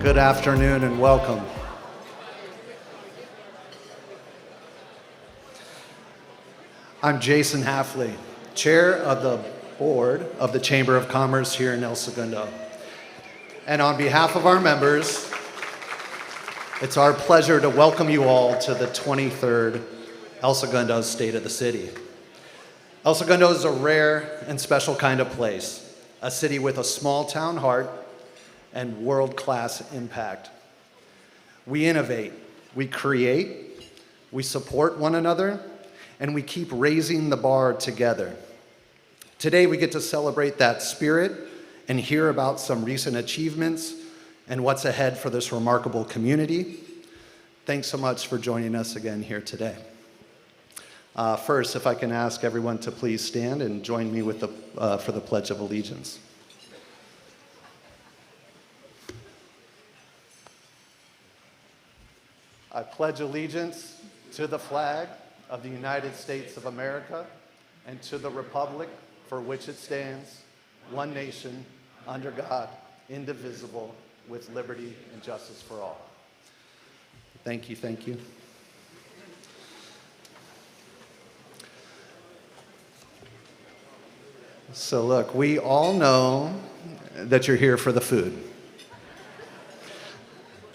Good afternoon and welcome. I'm Jason Hafley, Chair of the Board of the Chamber of Commerce here in El Segundo. And on behalf of our members, it's our pleasure to welcome you all to the 23rd El Segundo State of the City. El Segundo is a rare and special kind of place, a city with a small town heart and world-class impact. We innovate, we create, we support one another, and we keep raising the bar together. Today we get to celebrate that spirit and hear about some recent achievements and what's ahead for this remarkable community. Thanks so much for joining us again here today. First, if I can ask everyone to please stand and join me with for the Pledge of Allegiance. I pledge allegiance to the flag of the United States of America and to the republic for which it stands, one nation, under God, indivisible, with liberty and justice for all. Thank you, thank you. So look, we all know that you're here for the food.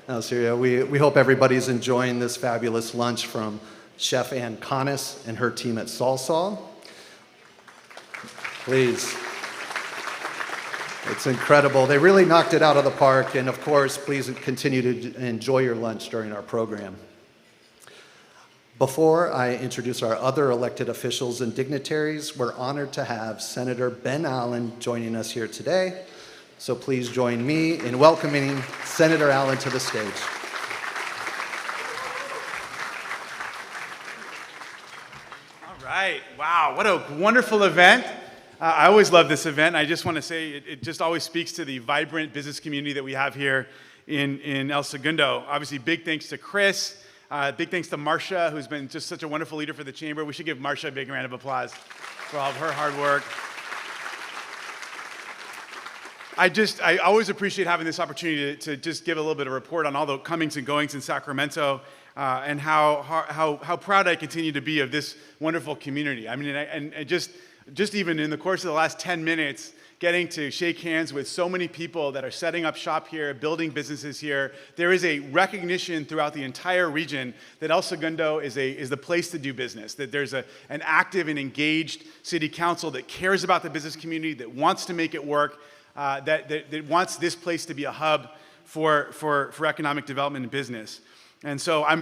No, seriously, we hope everybody's enjoying this fabulous lunch from Chef Ann Connis and her team at Salsa. Please. It's incredible. They really knocked it out of the park, and of course, please continue to enjoy your lunch during our program. Before I introduce our other elected officials and dignitaries, we're honored to have Senator Ben Allen joining us here today. So please join me in welcoming Senator Allen to the stage. All right, wow, what a wonderful event. I always love this event. I just want to say it just always speaks to the vibrant business community that we have here in El Segundo. Obviously, big thanks to Chris. Big thanks to Marcia, who's been just such a wonderful leader for the Chamber. We should give Marcia a big round of applause for all of her hard work. I always appreciate having this opportunity to just give a little bit of report on all the comings and goings in Sacramento and how proud I continue to be of this wonderful community. I mean, and just even in the course of the last 10 minutes, getting to shake hands with so many people that are setting up shop here, building businesses here. There is a recognition throughout the entire region that El Segundo is the place to do business, that there's an active and engaged city council that cares about the business community, that wants to make it work, that wants this place to be a hub for economic development and business. And so I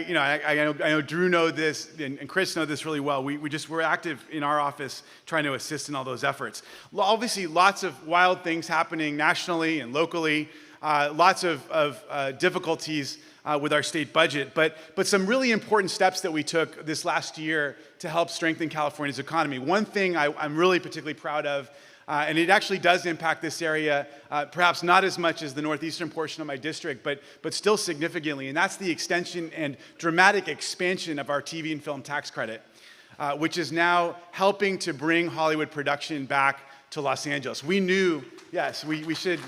know Drew know this and Chris know this really well. We're active in our office trying to assist in all those efforts. Obviously, lots of wild things happening nationally and locally. Lots of difficulties with our state budget, but some really important steps that we took this last year to help strengthen California's economy. One thing I'm really particularly proud of, and it actually does impact this area, perhaps not as much as the northeastern portion of my district, but still significantly, and that's the extension and dramatic expansion of our TV and film tax credit, which is now helping to bring Hollywood production back to Los Angeles. We knew, yes, we should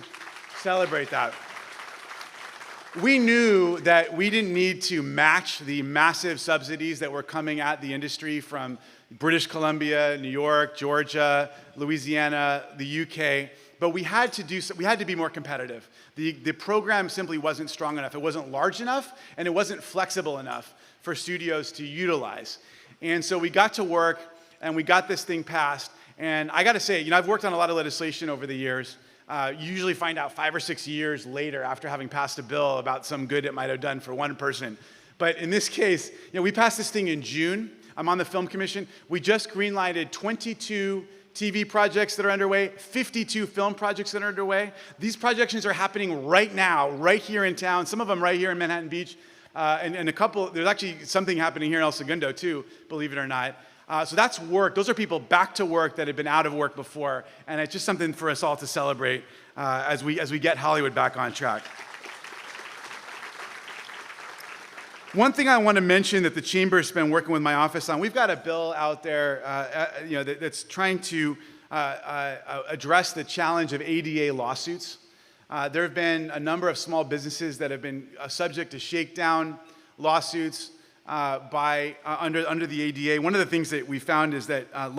celebrate that. We knew that we didn't need to match the massive subsidies that were coming at the industry from British Columbia, New York, Georgia, Louisiana, the UK, but we had to be more competitive. The program simply wasn't strong enough. It wasn't large enough, and it wasn't flexible enough for studios to utilize. And so we got to work, and we got this thing passed. And I got to say, I've worked on a lot of legislation over the years. You usually find out 5 or 6 years later after having passed a bill about some good it might have done for one person. But in this case, we passed this thing in June. I'm on the Film Commission. We just greenlighted 22 TV projects that are underway, 52 film projects that are underway. These projections are happening right now, right here in town, some of them right here in Manhattan Beach, and a couple, there's actually something happening here in El Segundo too, believe it or not. So that's work. Those are people back to work that had been out of work before, and it's just something for us all to celebrate as we get Hollywood back on track. One thing I want to mention that the Chamber's been working with my office on, we've got a bill out there that's trying to address the challenge of ADA lawsuits. There have been a number of small businesses that have been subject to shakedown lawsuits under the ADA. One of the things that we found is that I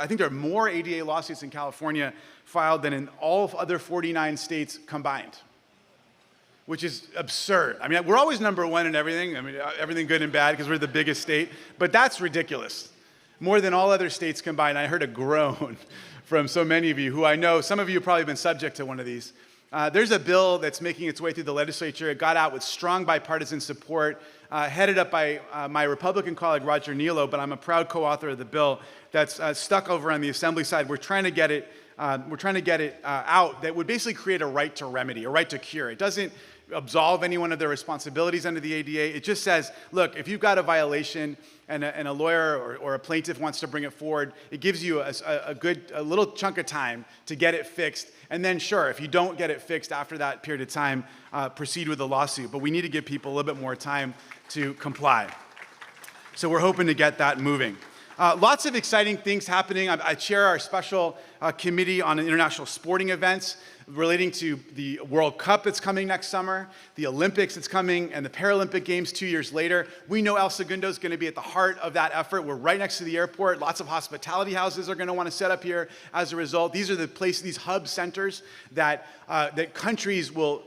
think there are more ADA lawsuits in California filed than in all other 49 states combined, which is absurd. I mean, we're always number one in everything. I mean, everything good and bad because we're the biggest state, but that's ridiculous. More than all other states combined. I heard a groan from so many of you who I know, some of you have probably been subject to one of these. There's a bill that's making its way through the legislature. It got out with strong bipartisan support, headed up by my Republican colleague, Roger Nealo, but I'm a proud co-author of the bill that's stuck over on the Assembly side. We're trying to get it out that would basically create a right to remedy, a right to cure. It doesn't absolve anyone of their responsibilities under the ADA. It just says, look, if you've got a violation and a lawyer or a plaintiff wants to bring it forward, it gives you a little chunk of time to get it fixed. And then sure, if you don't get it fixed after that period of time, proceed with the lawsuit. But we need to give people a little bit more time to comply. So we're hoping to get that moving. Lots of exciting things happening. I chair our special committee on international sporting events relating to the World Cup that's coming next summer, the Olympics that's coming, and the Paralympic Games 2 years later. We know El Segundo is going to be at the heart of that effort. We're right next to the airport. Lots of hospitality houses are going to want to set up here as a result. These are the places, these hub centers that countries will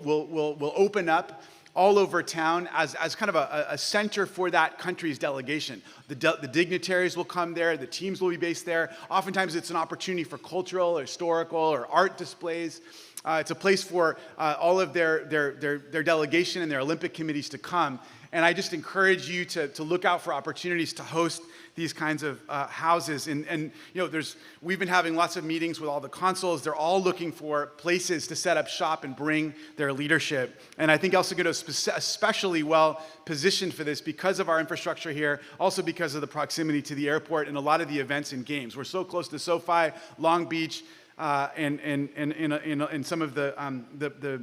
open up all over town as kind of a center for that country's delegation. The dignitaries will come there, the teams will be based there. Oftentimes it's an opportunity for cultural or historical or art displays. It's a place for all of their delegation and their Olympic committees to come. And I just encourage you to look out for opportunities to host these kinds of houses. And you know, we've been having lots of meetings with all the consuls. They're all looking for places to set up shop and bring their leadership. And I think El Segundo is especially well positioned for this because of our infrastructure here, also because of the proximity to the airport and a lot of the events and games. We're so close to SoFi, Long Beach, and in some of the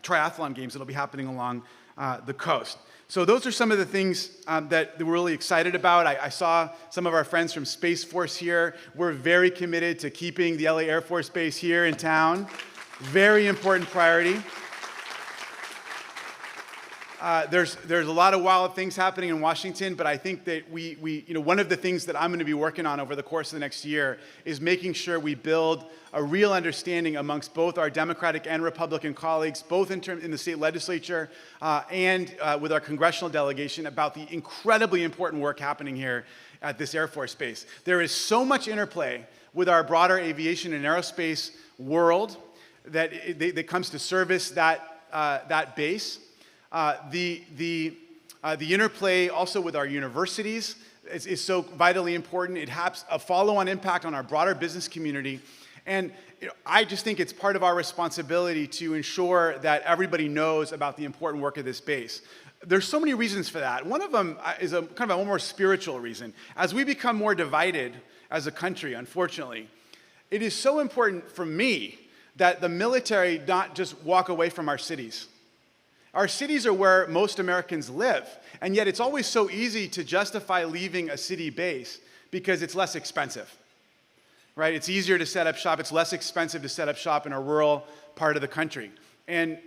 triathlon games that'll be happening along the coast. So those are some of the things that we're really excited about. I saw some of our friends from Space Force here. We're very committed to keeping the LA Air Force Base here in town. Very important priority. There's a lot of wild things happening in Washington, but I think that one of the things that I'm going to be working on over the course of the next year is making sure we build a real understanding amongst both our Democratic and Republican colleagues, both in the state legislature and with our congressional delegation, about the incredibly important work happening here at this Air Force Base. There is so much interplay with our broader aviation and aerospace world that comes to service that base. The interplay also with our universities is so vitally important. It has a follow-on impact on our broader business community. And I just think it's part of our responsibility to ensure that everybody knows about the important work of this base. There's so many reasons for that. One of them is kind of a more spiritual reason. As we become more divided as a country, unfortunately, it is so important for me that the military not just walk away from our cities. Our cities are where most Americans live, and yet it's always so easy to justify leaving a city base because it's less expensive, right? It's easier to set up shop. It's less expensive to set up shop in a rural part of the country. And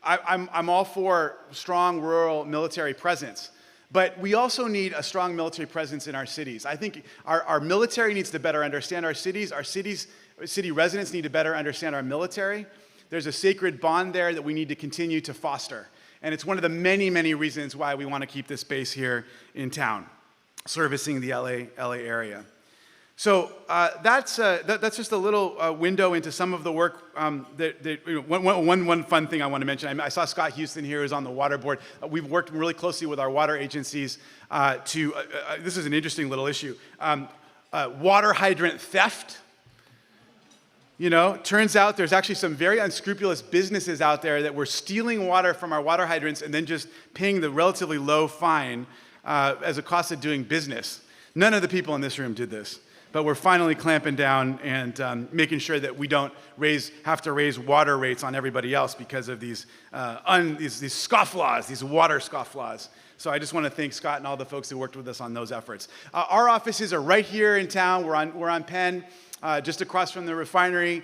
I'm all for strong rural military presence, but we also need a strong military presence in our cities. I think our military needs to better understand our cities. Our city residents need to better understand our military. There's a sacred bond there that we need to continue to foster. And it's one of the many, many reasons why we want to keep this base here in town, servicing the LA area. So that's just a little window into some of the work one fun thing I want to mention. I saw Scott Houston here, who's on the water board. We've worked really closely with our water agencies this is an interesting little issue, water hydrant theft. Turns out there's actually some very unscrupulous businesses out there that were stealing water from our water hydrants and then just paying the relatively low fine as a cost of doing business. None of the people in this room did this, but we're finally clamping down and making sure that we don't have to raise water rates on everybody else because of these scofflaws, these water scofflaws. So I just want to thank Scott and all the folks who worked with us on those efforts. Our offices are right here in town. We're on Penn. just across from the refinery.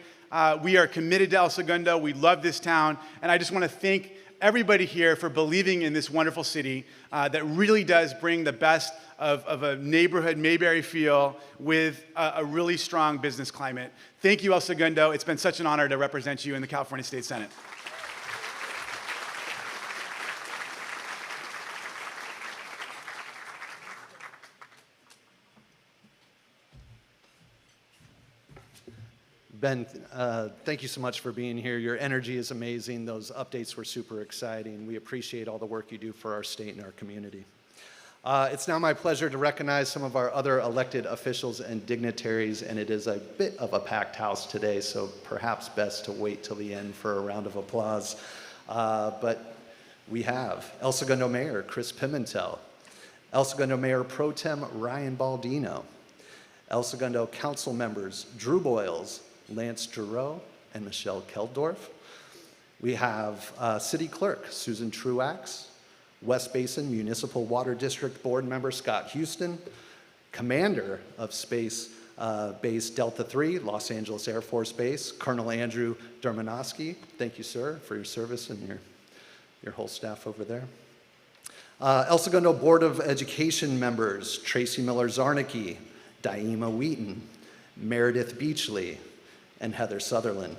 We are committed to El Segundo. We love this town. And I just want to thank everybody here for believing in this wonderful city that really does bring the best of a neighborhood Mayberry feel with a really strong business climate. Thank you, El Segundo. It's been such an honor to represent you in the California State Senate. Ben, thank you so much for being here. Your energy is amazing. Those updates were super exciting. We appreciate all the work you do for our state and our community. It's now my pleasure to recognize some of our other elected officials and dignitaries, and it is a bit of a packed house today, so perhaps best to wait till the end for a round of applause. But we have El Segundo Mayor Chris Pimentel, El Segundo Mayor Pro Tem Ryan Baldino, El Segundo Council members Drew Boyles, Lance Giroux, and Michelle Keldorf. We have City Clerk Susan Truax, West Basin Municipal Water District Board Member Scott Houston, Commander of Space Base Delta 3, Los Angeles Air Force Base, Colonel Andrew Dermanowski. Thank you, sir, for your service and your whole staff over there. El Segundo Board of Education members Tracy Miller-Zarnicki, Daima Wheaton, Meredith Beachley, and Heather Sutherland.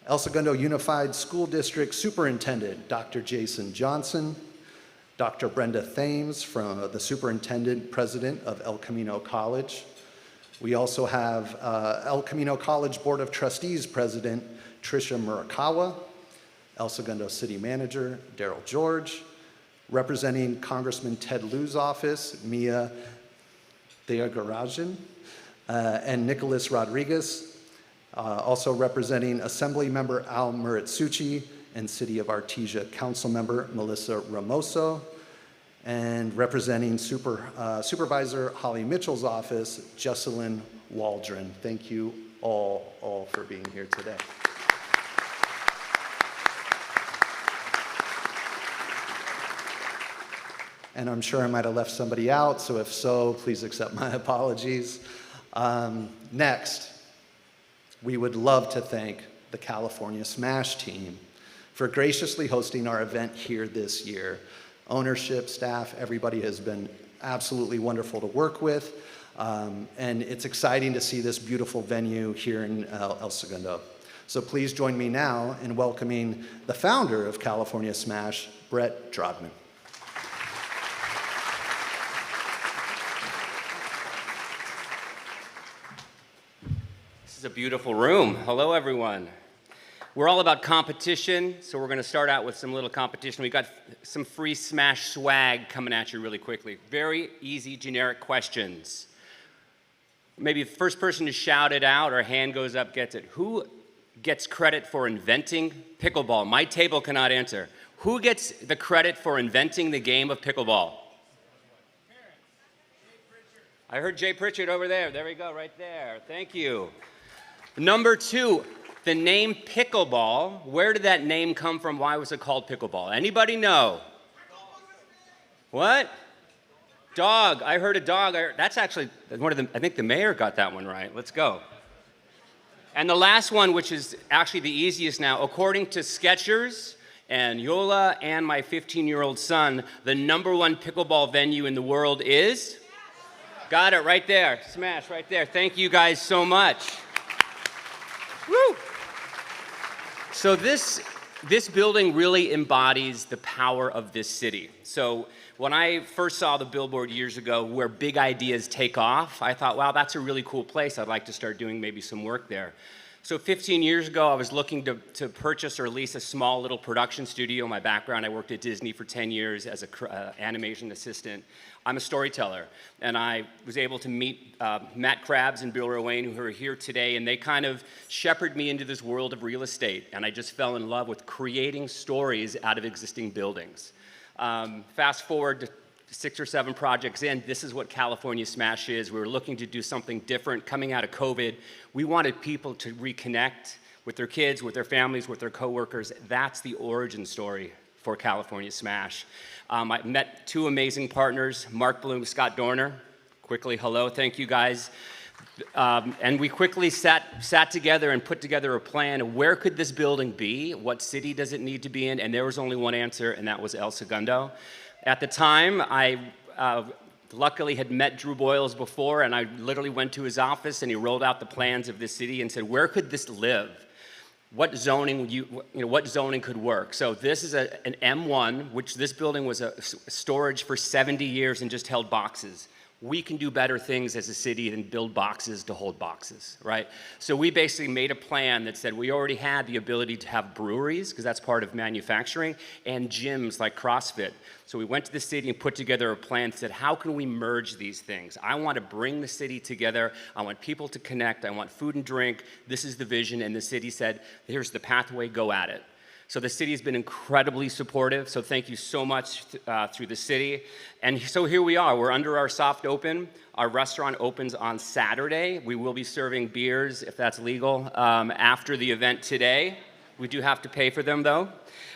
El Segundo Unified School District Superintendent, Dr. Jason Johnson, Dr. Brenda Thames, from the Superintendent President of El Camino College. We also have El Camino College Board of Trustees President, Tricia Murakawa, El Segundo City Manager, Daryl George, representing Congressman Ted Lieu's office, Mia Theagarajan, and Nicholas Rodriguez, also representing Assembly Member Al Muritsuchi and City of Artesia Council Member Melissa Ramoso, and representing Supervisor Holly Mitchell's office, Jesselyn Waldron. Thank you all for being here today. And I'm sure I might have left somebody out, so if so, please accept my apologies. Next, we would love to thank the California Smash team for graciously hosting our event here this year. Ownership, staff, everybody has been absolutely wonderful to work with, and it's exciting to see this beautiful venue here in El Segundo. So please join me now in welcoming the founder of California Smash, Brett Drodman. It's a beautiful room. Hello, everyone. We're all about competition, so we're going to start out with some little competition. We got some free Smash swag coming at you really quickly. Very easy, generic questions. Maybe the first person to shout it out or hand goes up gets it. Who gets credit for inventing pickleball? My table cannot answer. Who gets the credit for inventing the game of pickleball? I heard Jay Pritchard over there. There we go, right there. Thank you. Number two, the name pickleball. Where did that name come from? Why was it called pickleball? Anybody know? What? Dog. I heard a dog. That's actually one of them. I think the mayor got that one right. Let's go. And the last one, which is actually the easiest now, according to Skechers and Yola and my 15-year-old son, the #1 pickleball venue in the world is? Got it right there. Smash right there. Thank you guys so much. Woo! So this building really embodies the power of this city. So when I first saw the billboard years ago where big ideas take off, I thought, wow, that's a really cool place. I'd like to start doing maybe some work there. So 15 years ago, I was looking to purchase or lease a small little production studio. My background, I worked at Disney for 10 years as an animation assistant. I'm a storyteller, and I was able to meet Matt Krabs and Bill Rowan, who are here today, and they kind of shepherded me into this world of real estate, and I just fell in love with creating stories out of existing buildings. Fast forward to 6 or 7 projects in, this is what California Smash is. We were looking to do something different. Coming out of COVID, we wanted people to reconnect with their kids, with their families, with their coworkers. That's the origin story for California Smash. I met 2 amazing partners, Mark Bloom, Scott Dorner. Quickly, hello, thank you guys. And we quickly sat together and put together a plan of where could this building be, what city does it need to be in, and there was only one answer, and that was El Segundo. At the time, I luckily had met Drew Boyles before, and I literally went to his office and he rolled out the plans of this city and said, where could this live? What zoning what zoning could work? So this is an M1, which this building was a storage for 70 years and just held boxes. We can do better things as a city than build boxes to hold boxes, right? So we basically made a plan that said we already had the ability to have breweries, because that's part of manufacturing, and gyms like CrossFit. So we went to the city and put together a plan that said, how can we merge these things? I want to bring the city together. I want people to connect. I want food and drink. This is the vision. And the city said, here's the pathway, go at it. So the city has been incredibly supportive, so thank you so much through the city. And so here we are, we're under our soft open. Our restaurant opens on Saturday. We will be serving beers, if that's legal, after the event today. We do have to pay for them, though.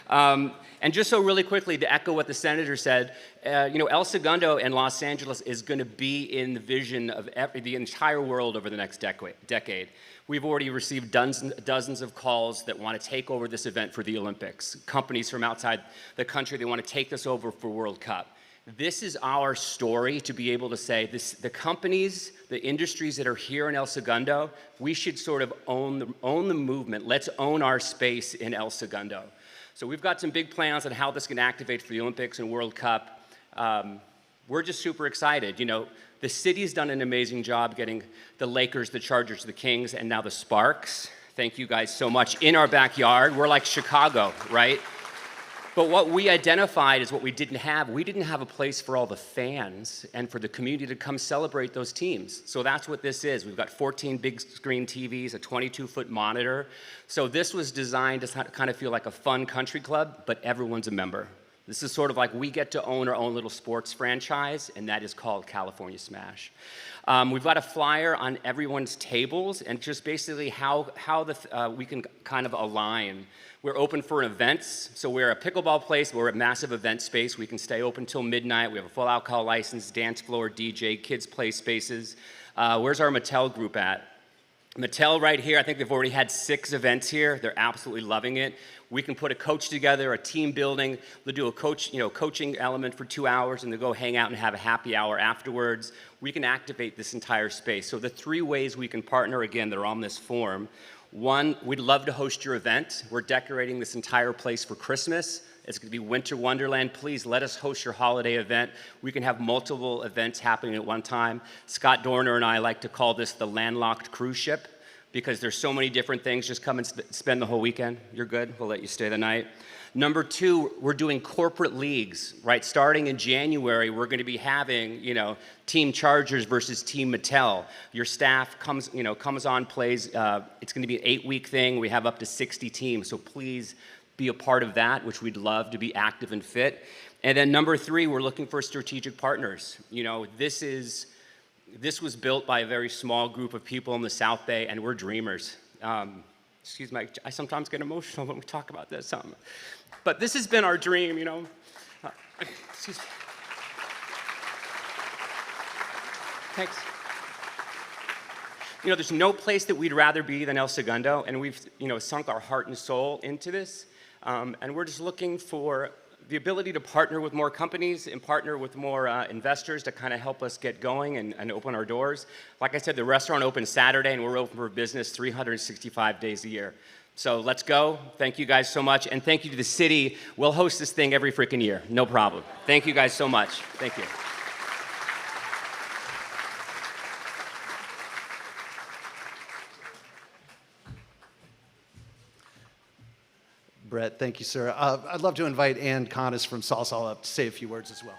And just so really quickly, to echo what the senator said, El Segundo and Los Angeles is going to be in the vision of the entire world over the next decade. We've already received dozens of calls that want to take over this event for the Olympics. Companies from outside the country, they want to take this over for World Cup. This is our story to be able to say, the companies, the industries that are here in El Segundo, we should sort of own the movement. Let's own our space in El Segundo. So we've got some big plans on how this can activate for the Olympics and World Cup. We're just super excited. The city's done an amazing job getting the Lakers, the Chargers, the Kings, and now the Sparks. Thank you guys so much. In our backyard, we're like Chicago, right? But what we identified is what we didn't have. We didn't have a place for all the fans and for the community to come celebrate those teams. So that's what this is. We've got 14 big screen TVs, a 22-foot monitor. So this was designed to kind of feel like a fun country club, but everyone's a member. This is sort of like we get to own our own little sports franchise, and that is called California Smash. We've got a flyer on everyone's tables, and just basically how we can kind of align. We're open for events, so we're a pickleball place, we're a massive event space. We can stay open till midnight. We have a full alcohol license, dance floor, DJ, kids play spaces. Where's our Mattel group at? Mattel right here, I think they've already had 6 events here. They're absolutely loving it. We can put a coach together, a team building. They'll do a coaching element for 2 hours, and they'll go hang out and have a happy hour afterwards. We can activate this entire space. So the 3 ways we can partner, again, that are on this form. 1, we'd love to host your event. We're decorating this entire place for Christmas. It's going to be Winter Wonderland. Please let us host your holiday event. We can have multiple events happening at one time. Scott Dorner and I like to call this the landlocked cruise ship, because there's so many different things. Just come and spend the whole weekend. You're good. We'll let you stay the night. Number 2, we're doing corporate leagues, right? Starting in January, we're going to be having, Team Chargers versus Team Mattel. Your staff comes on, plays. It's going to be an 8-week thing. We have up to 60 teams, so please be a part of that, which we'd love to be active and fit. And then number 3, we're looking for strategic partners. This was built by a very small group of people in the South Bay, and we're dreamers. Excuse me, I sometimes get emotional when we talk about this. But this has been our dream, Excuse me. Thanks. There's no place that we'd rather be than El Segundo, and we've, sunk our heart and soul into this. And we're just looking for the ability to partner with more companies and partner with more investors to kind of help us get going and open our doors. Like I said, the restaurant opens Saturday, and we're open for business 365 days a year. So let's go. Thank you guys so much. And thank you to the city. We'll host this thing every freaking year. No problem. Thank you guys so much. Thank you. Brett, thank you, sir. I'd love to invite Ann Connis from Salsal up to say a few words as well.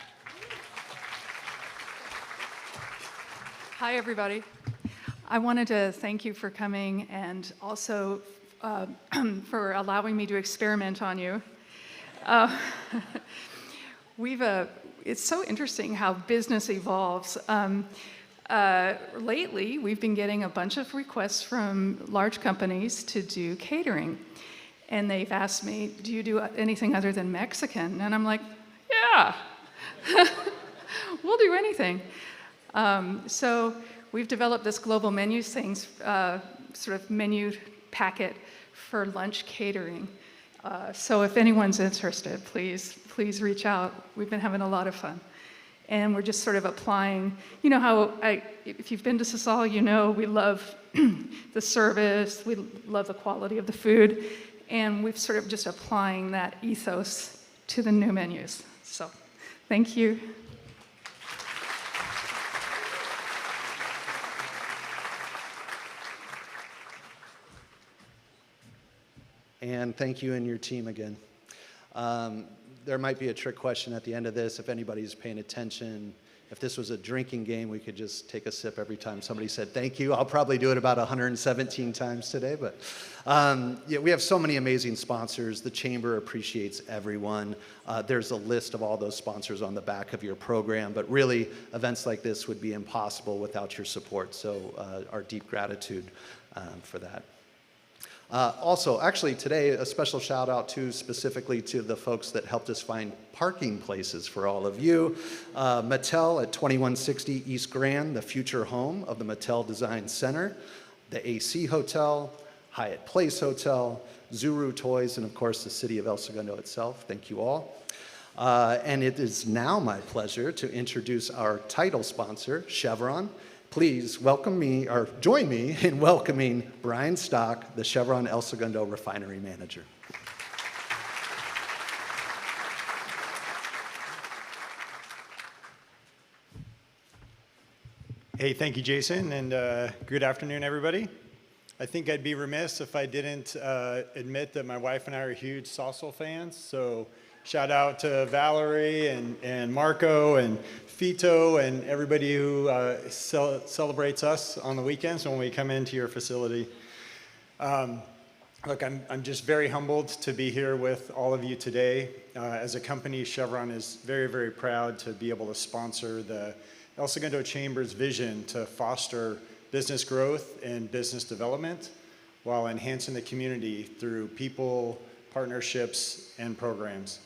Hi, everybody. I wanted to thank you for coming and also for allowing me to experiment on you. It's so interesting how business evolves. Lately, we've been getting a bunch of requests from large companies to do catering. And they've asked me, do you do anything other than Mexican? And I'm like, yeah, we'll do anything. So we've developed this global menu things, sort of menu packet for lunch catering. So if anyone's interested, please reach out. We've been having a lot of fun. And we're just sort of applying, you know how, if you've been to Sasal, you know we love the service, we love the quality of the food, and we've sort of just applying that ethos to the new menus. So, thank you. And thank you and your team again. There might be a trick question at the end of this. If anybody's paying attention, if this was a drinking game, we could just take a sip every time somebody said thank you. I'll probably do it about 117 times today, but yeah, we have so many amazing sponsors. The Chamber appreciates everyone. There's a list of all those sponsors on the back of your program, but really, events like this would be impossible without your support, so our deep gratitude for that. Also, actually today, a special shout out specifically to the folks that helped us find parking places for all of you. Mattel at 2160 East Grand, the future home of the Mattel Design Center, the AC Hotel, Hyatt Place Hotel, Zuru Toys, and of course the city of El Segundo itself. Thank you all. And it is now my pleasure to introduce our title sponsor, Chevron. Please welcome me, or join me in welcoming Brian Stock, the Chevron El Segundo Refinery Manager. Hey, thank you, Jason, and good afternoon, everybody. I think I'd be remiss if I didn't admit that my wife and I are huge Sausal fans, so shout out to Valerie and Marco and Fito and everybody who celebrates us on the weekends when we come into your facility. Look, I'm just very humbled to be here with all of you today. As a company, Chevron is very, very proud to be able to sponsor the El Segundo Chamber's vision to foster business growth and business development while enhancing the community through people, partnerships, and programs.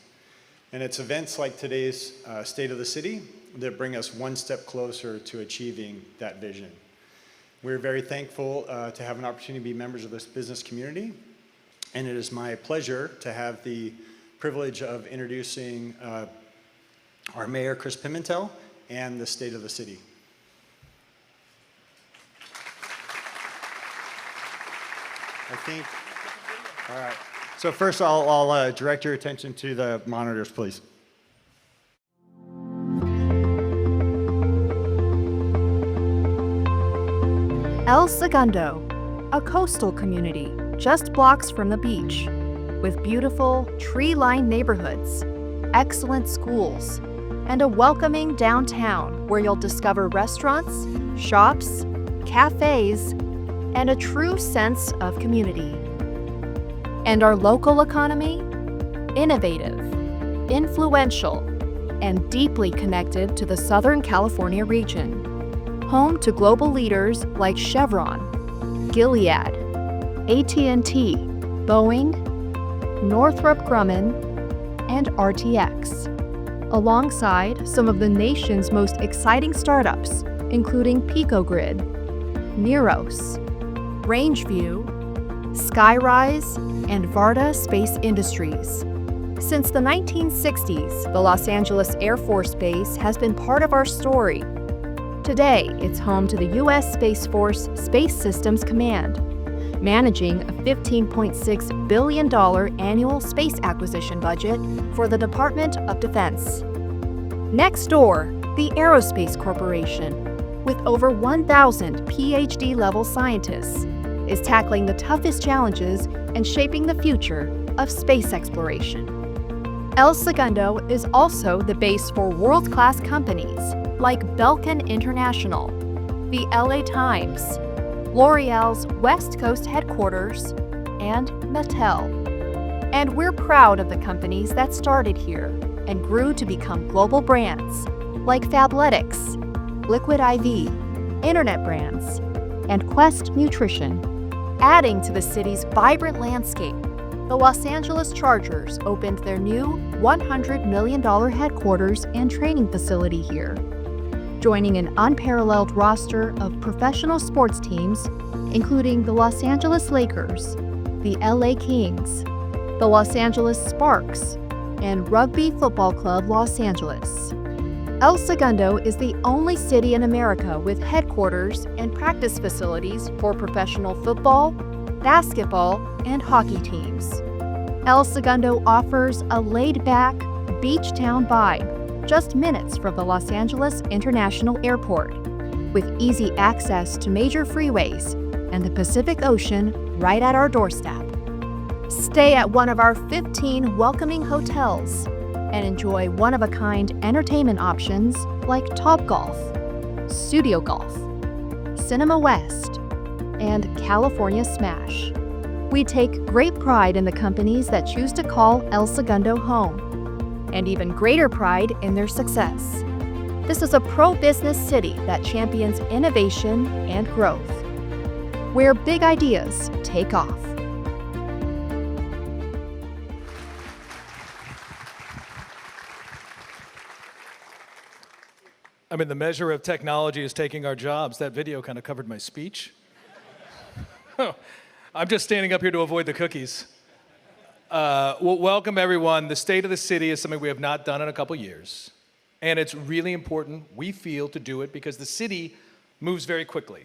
And it's events like today's State of the City that bring us one step closer to achieving that vision. We're very thankful to have an opportunity to be members of this business community, and it is my pleasure to have the privilege of introducing our Mayor, Chris Pimentel, and the State of the City. All right. So first I'll direct your attention to the monitors, please. El Segundo, a coastal community just blocks from the beach, with beautiful, tree-lined neighborhoods, excellent schools, and a welcoming downtown where you'll discover restaurants, shops, cafes, and a true sense of community. And our local economy? Innovative, influential, and deeply connected to the Southern California region. Home to global leaders like Chevron, Gilead, AT&T, Boeing, Northrop Grumman, and RTX, alongside some of the nation's most exciting startups, including PicoGrid, Neros, Rangeview, Skyrise, and Varda Space Industries. Since the 1960s, the Los Angeles Air Force Base has been part of our story. Today, it's home to the U.S. Space Force Space Systems Command, managing a $15.6 billion annual space acquisition budget for the Department of Defense. Next door, the Aerospace Corporation, with over 1,000 PhD-level scientists, is tackling the toughest challenges and shaping the future of space exploration. El Segundo is also the base for world-class companies like Belkin International, the LA Times, L'Oreal's West Coast headquarters, and Mattel. And we're proud of the companies that started here and grew to become global brands like Fabletics, Liquid IV, Internet Brands, and Quest Nutrition. Adding to the city's vibrant landscape, the Los Angeles Chargers opened their new $100 million headquarters and training facility here. joining an unparalleled roster of professional sports teams, including the Los Angeles Lakers, the LA Kings, the Los Angeles Sparks, and Rugby Football Club Los Angeles. El Segundo is the only city in America with headquarters and practice facilities for professional football, basketball, and hockey teams. El Segundo offers a laid-back, beach town vibe, just minutes from the Los Angeles International Airport, with easy access to major freeways and the Pacific Ocean right at our doorstep. Stay at one of our 15 welcoming hotels and enjoy one-of-a-kind entertainment options like Topgolf, Studio Golf, Cinema West, and California Smash. We take great pride in the companies that choose to call El Segundo home, and even greater pride in their success. This is a pro-business city that champions innovation and growth, where big ideas take off. I mean, the measure of technology is taking our jobs. That video kind of covered my speech. I'm just standing up here to avoid the cookies. Well, welcome, everyone. The State of the City is something we have not done in a couple years. And it's really important, we feel, to do it because the city moves very quickly.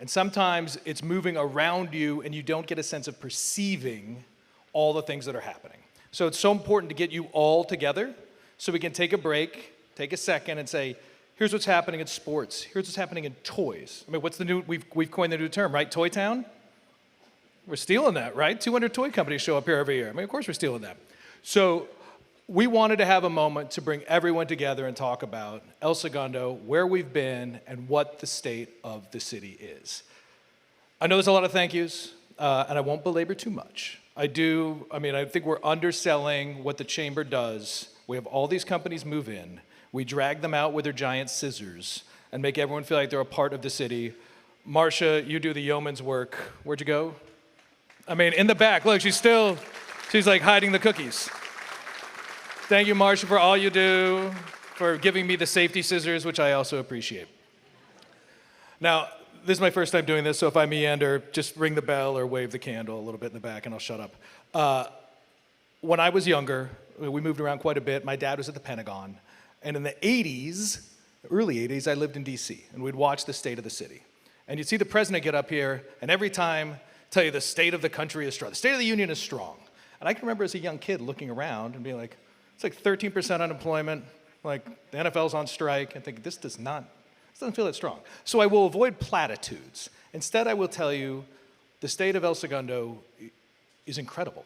And sometimes it's moving around you and you don't get a sense of perceiving all the things that are happening. So it's so important to get you all together so we can take a break, take a second and say, here's what's happening in sports. Here's what's happening in toys. I mean, what's the new, we've coined the new term, right? Toy Town? We're stealing that, right? 200 toy companies show up here every year. I mean, of course we're stealing that. So we wanted to have a moment to bring everyone together and talk about El Segundo, where we've been, and what the state of the city is. I know there's a lot of thank yous, and I won't belabor too much. I think we're underselling what the chamber does. We have all these companies move in. We drag them out with their giant scissors and make everyone feel like they're a part of the city. Marcia, you do the yeoman's work. Where'd you go? I mean, in the back. Look, she's like hiding the cookies. Thank you, Marcia, for all you do, for giving me the safety scissors, which I also appreciate. Now, this is my first time doing this, so if I meander, just ring the bell or wave the candle a little bit in the back and I'll shut up. When I was younger, we moved around quite a bit. My dad was at the Pentagon. And in the 80s, early 80s, I lived in DC, and we'd watch the state of the city. And you'd see the president get up here, and every time tell you the state of the country is strong. The State of the Union is strong. And I can remember as a young kid looking around and being like, it's like 13% unemployment, like the NFL's on strike, and think, this doesn't feel that strong. So I will avoid platitudes. Instead, I will tell you the state of El Segundo is incredible.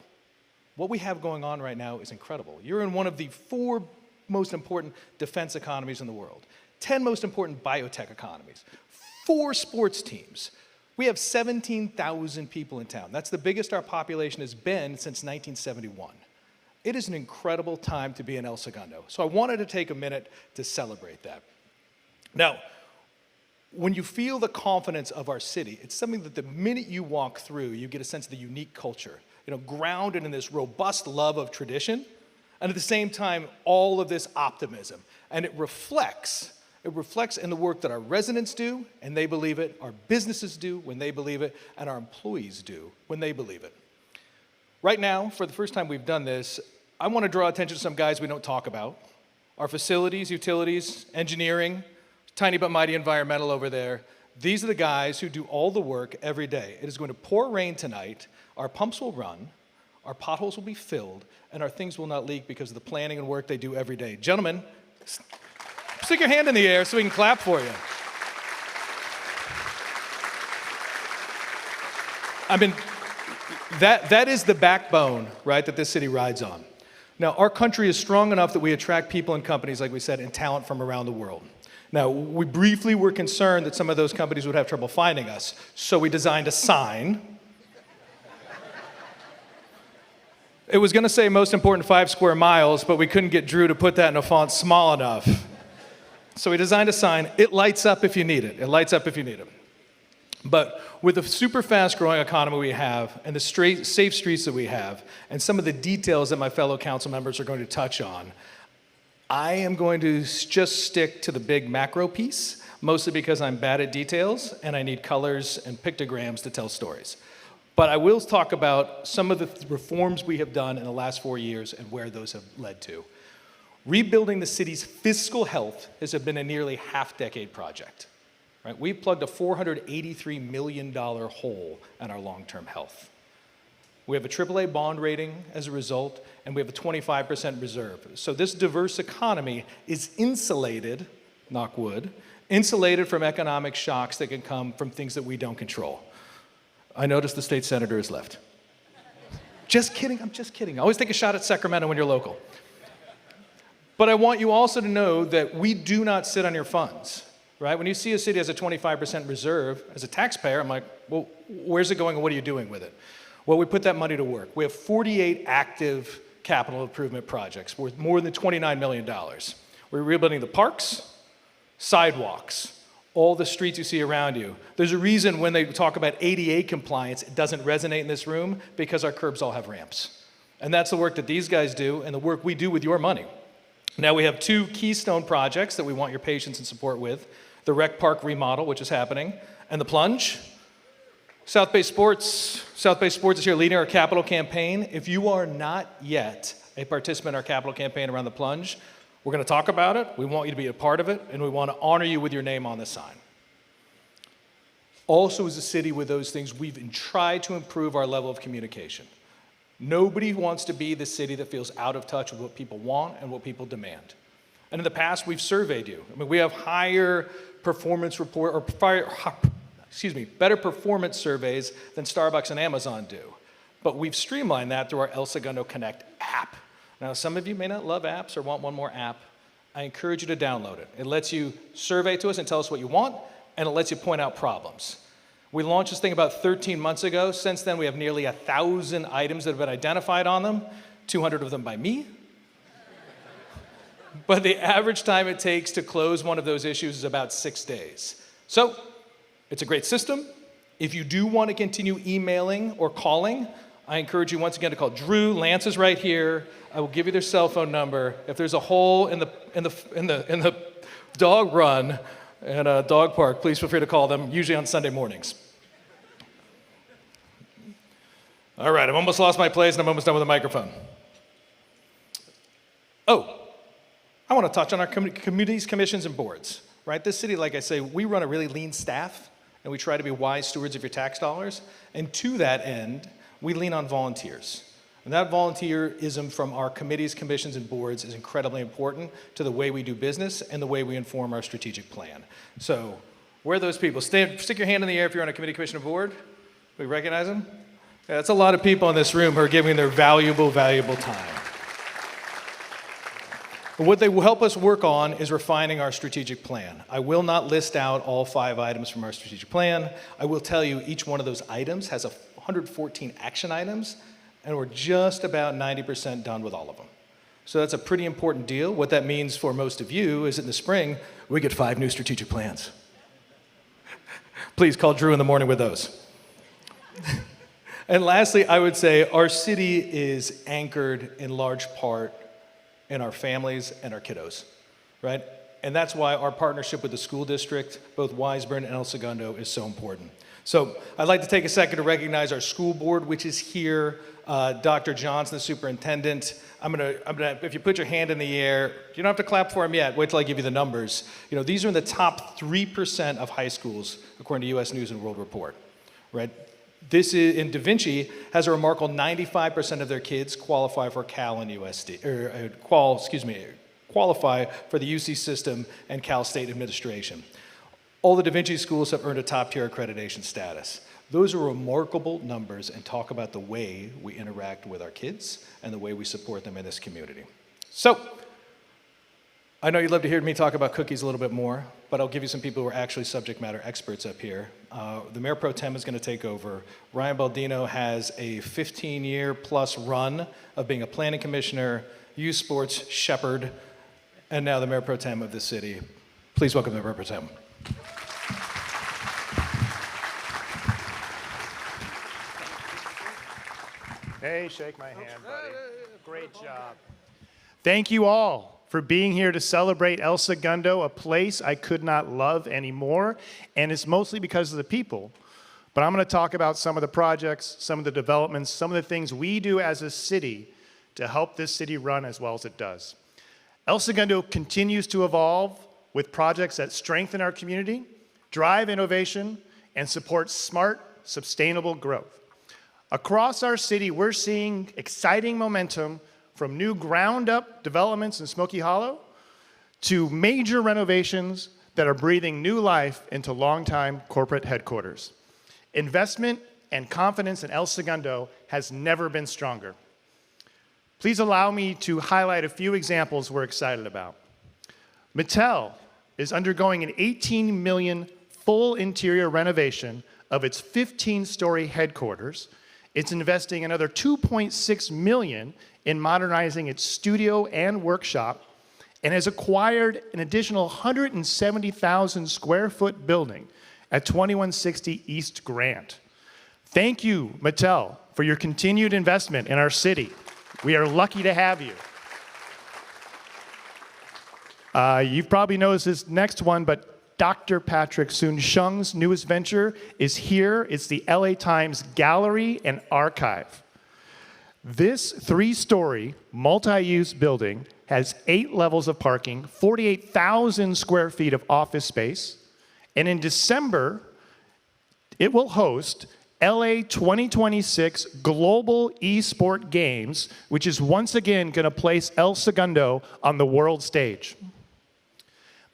What we have going on right now is incredible. You're in one of the 4 most important defense economies in the world, 10 most important biotech economies, 4 sports teams. We have 17,000 people in town. That's the biggest our population has been since 1971. It is an incredible time to be in El Segundo. So I wanted to take a minute to celebrate that. Now, when you feel the confidence of our city, it's something that the minute you walk through, you get a sense of the unique culture, grounded in this robust love of tradition, and at the same time, all of this optimism. And it reflects in the work that our residents do, and they believe it, our businesses do when they believe it, and our employees do when they believe it. Right now, for the first time we've done this, I want to draw attention to some guys we don't talk about. Our facilities, utilities, engineering, tiny but mighty environmental over there. These are the guys who do all the work every day. It is going to pour rain tonight. Our pumps will run. Our potholes will be filled, and our things will not leak because of the planning and work they do every day. Gentlemen, stick your hand in the air so we can clap for you. I mean, that is the backbone, right, that this city rides on. Now, our country is strong enough that we attract people and companies, like we said, and talent from around the world. Now, we briefly were concerned that some of those companies would have trouble finding us, so we designed a sign. It was going to say most important 5 square miles, but we couldn't get Drew to put that in a font small enough. So we designed a sign. It lights up if you need it. It lights up if you need it. But with the super fast growing economy we have and the safe streets that we have and some of the details that my fellow council members are going to touch on, I am going to just stick to the big macro piece, mostly because I'm bad at details and I need colors and pictograms to tell stories. But I will talk about some of the reforms we have done in the last 4 years and where those have led to. Rebuilding the city's fiscal health has been a nearly half-decade project. Right? We've plugged a $483 million hole in our long-term health. We have a AAA bond rating as a result, and we have a 25% reserve. So this diverse economy is insulated, knock wood, insulated from economic shocks that can come from things that we don't control. I noticed the state senator has left. Just kidding, I'm just kidding. Always take a shot at Sacramento when you're local. But I want you also to know that we do not sit on your funds. Right? When you see a city has a 25% reserve, as a taxpayer, I'm like, well, where's it going and what are you doing with it? Well, we put that money to work. We have 48 active capital improvement projects worth more than $29 million. We're rebuilding the parks, sidewalks, all the streets you see around you. There's a reason when they talk about ADA compliance, it doesn't resonate in this room because our curbs all have ramps. And that's the work that these guys do and the work we do with your money. Now we have 2 keystone projects that we want your patience and support with. The Rec Park remodel, which is happening, and the Plunge. South Bay Sports is here leading our capital campaign. If you are not yet a participant in our capital campaign around the Plunge, we're going to talk about it. We want you to be a part of it, and we want to honor you with your name on the sign. Also, as a city with those things, we've tried to improve our level of communication. Nobody wants to be the city that feels out of touch with what people want and what people demand. And in the past, we've surveyed you. I mean, we have better performance surveys than Starbucks and Amazon do. But we've streamlined that through our El Segundo Connect app. Now, some of you may not love apps or want one more app. I encourage you to download it. It lets you survey to us and tell us what you want, and it lets you point out problems. We launched this thing about 13 months ago. Since then, we have nearly 1,000 items that have been identified on them, 200 of them by me. But the average time it takes to close one of those issues is about 6 days. So it's a great system. If you do want to continue emailing or calling, I encourage you once again to call Drew. Lance is right here. I will give you their cell phone number. If there's a hole in the dog run and a dog park, please feel free to call them, usually on Sunday mornings. All right, I've almost lost my place and I'm almost done with the microphone. Oh, I want to touch on our communities, commissions, and boards. Right? This city, like I say, we run a really lean staff, and we try to be wise stewards of your tax dollars. And to that end, we lean on volunteers. And that volunteerism from our committees, commissions, and boards is incredibly important to the way we do business and the way we inform our strategic plan. So, where are those people? Stick your hand in the air if you're on a committee, commission, or board. We recognize them? Yeah, that's a lot of people in this room who are giving their valuable, valuable time. What they will help us work on is refining our strategic plan. I will not list out all 5 items from our strategic plan. I will tell you each one of those items has 114 action items, and we're just about 90% done with all of them. So that's a pretty important deal. What that means for most of you is in the spring, we get 5 new strategic plans. Please call Drew in the morning with those. And lastly, I would say our city is anchored in large part in our families and our kiddos, right? And that's why our partnership with the school district, both Wiseburn and El Segundo, is so important. So I'd like to take a second to recognize our school board, which is here. Dr. Johnson, the superintendent. I'm gonna, if you put your hand in the air, you don't have to clap for him yet. Wait till I give you the numbers. You know, these are in the top 3% of high schools, according to U.S. News and World Report, right? This is, in Da Vinci, has a remarkable 95% of their kids qualify for Cal and USD, qualify for the UC system and Cal State administration. All the Da Vinci schools have earned a top-tier accreditation status. Those are remarkable numbers and talk about the way we interact with our kids and the way we support them in this community. So, I know you'd love to hear me talk about cookies a little bit more, but I'll give you some people who are actually subject matter experts up here. The Mayor Pro Tem is going to take over. Ryan Baldino has a 15-year plus run of being a planning commissioner, youth sports shepherd, and now the Mayor Pro Tem of the city. Please welcome the Mayor Pro Tem. Hey, shake my hand, buddy. Great job. Thank you all for being here to celebrate El Segundo, a place I could not love anymore, and it's mostly because of the people. But I'm going to talk about some of the projects, some of the developments, some of the things we do as a city to help this city run as well as it does. El Segundo continues to evolve with projects that strengthen our community, drive innovation, and support smart, sustainable growth. Across our city, we're seeing exciting momentum from new ground-up developments in Smoky Hollow to major renovations that are breathing new life into longtime corporate headquarters. Investment and confidence in El Segundo has never been stronger. Please allow me to highlight a few examples we're excited about. Mimetel is undergoing an $18 million full interior renovation of its 15-story headquarters. It's investing another $2.6 million in modernizing its studio and workshop, and has acquired an additional 170,000 square foot building at 2160 East Grant. Thank you, Mimetel, for your continued investment in our city. We are lucky to have you. You've probably noticed this next one, but Dr. Patrick Soon-Shung's newest venture is here. It's the LA Times Gallery and Archive. This 3-story, multi-use building has 8 levels of parking, 48,000 square feet of office space, and in December, it will host LA 2026 Global Esport Games, which is once again going to place El Segundo on the world stage.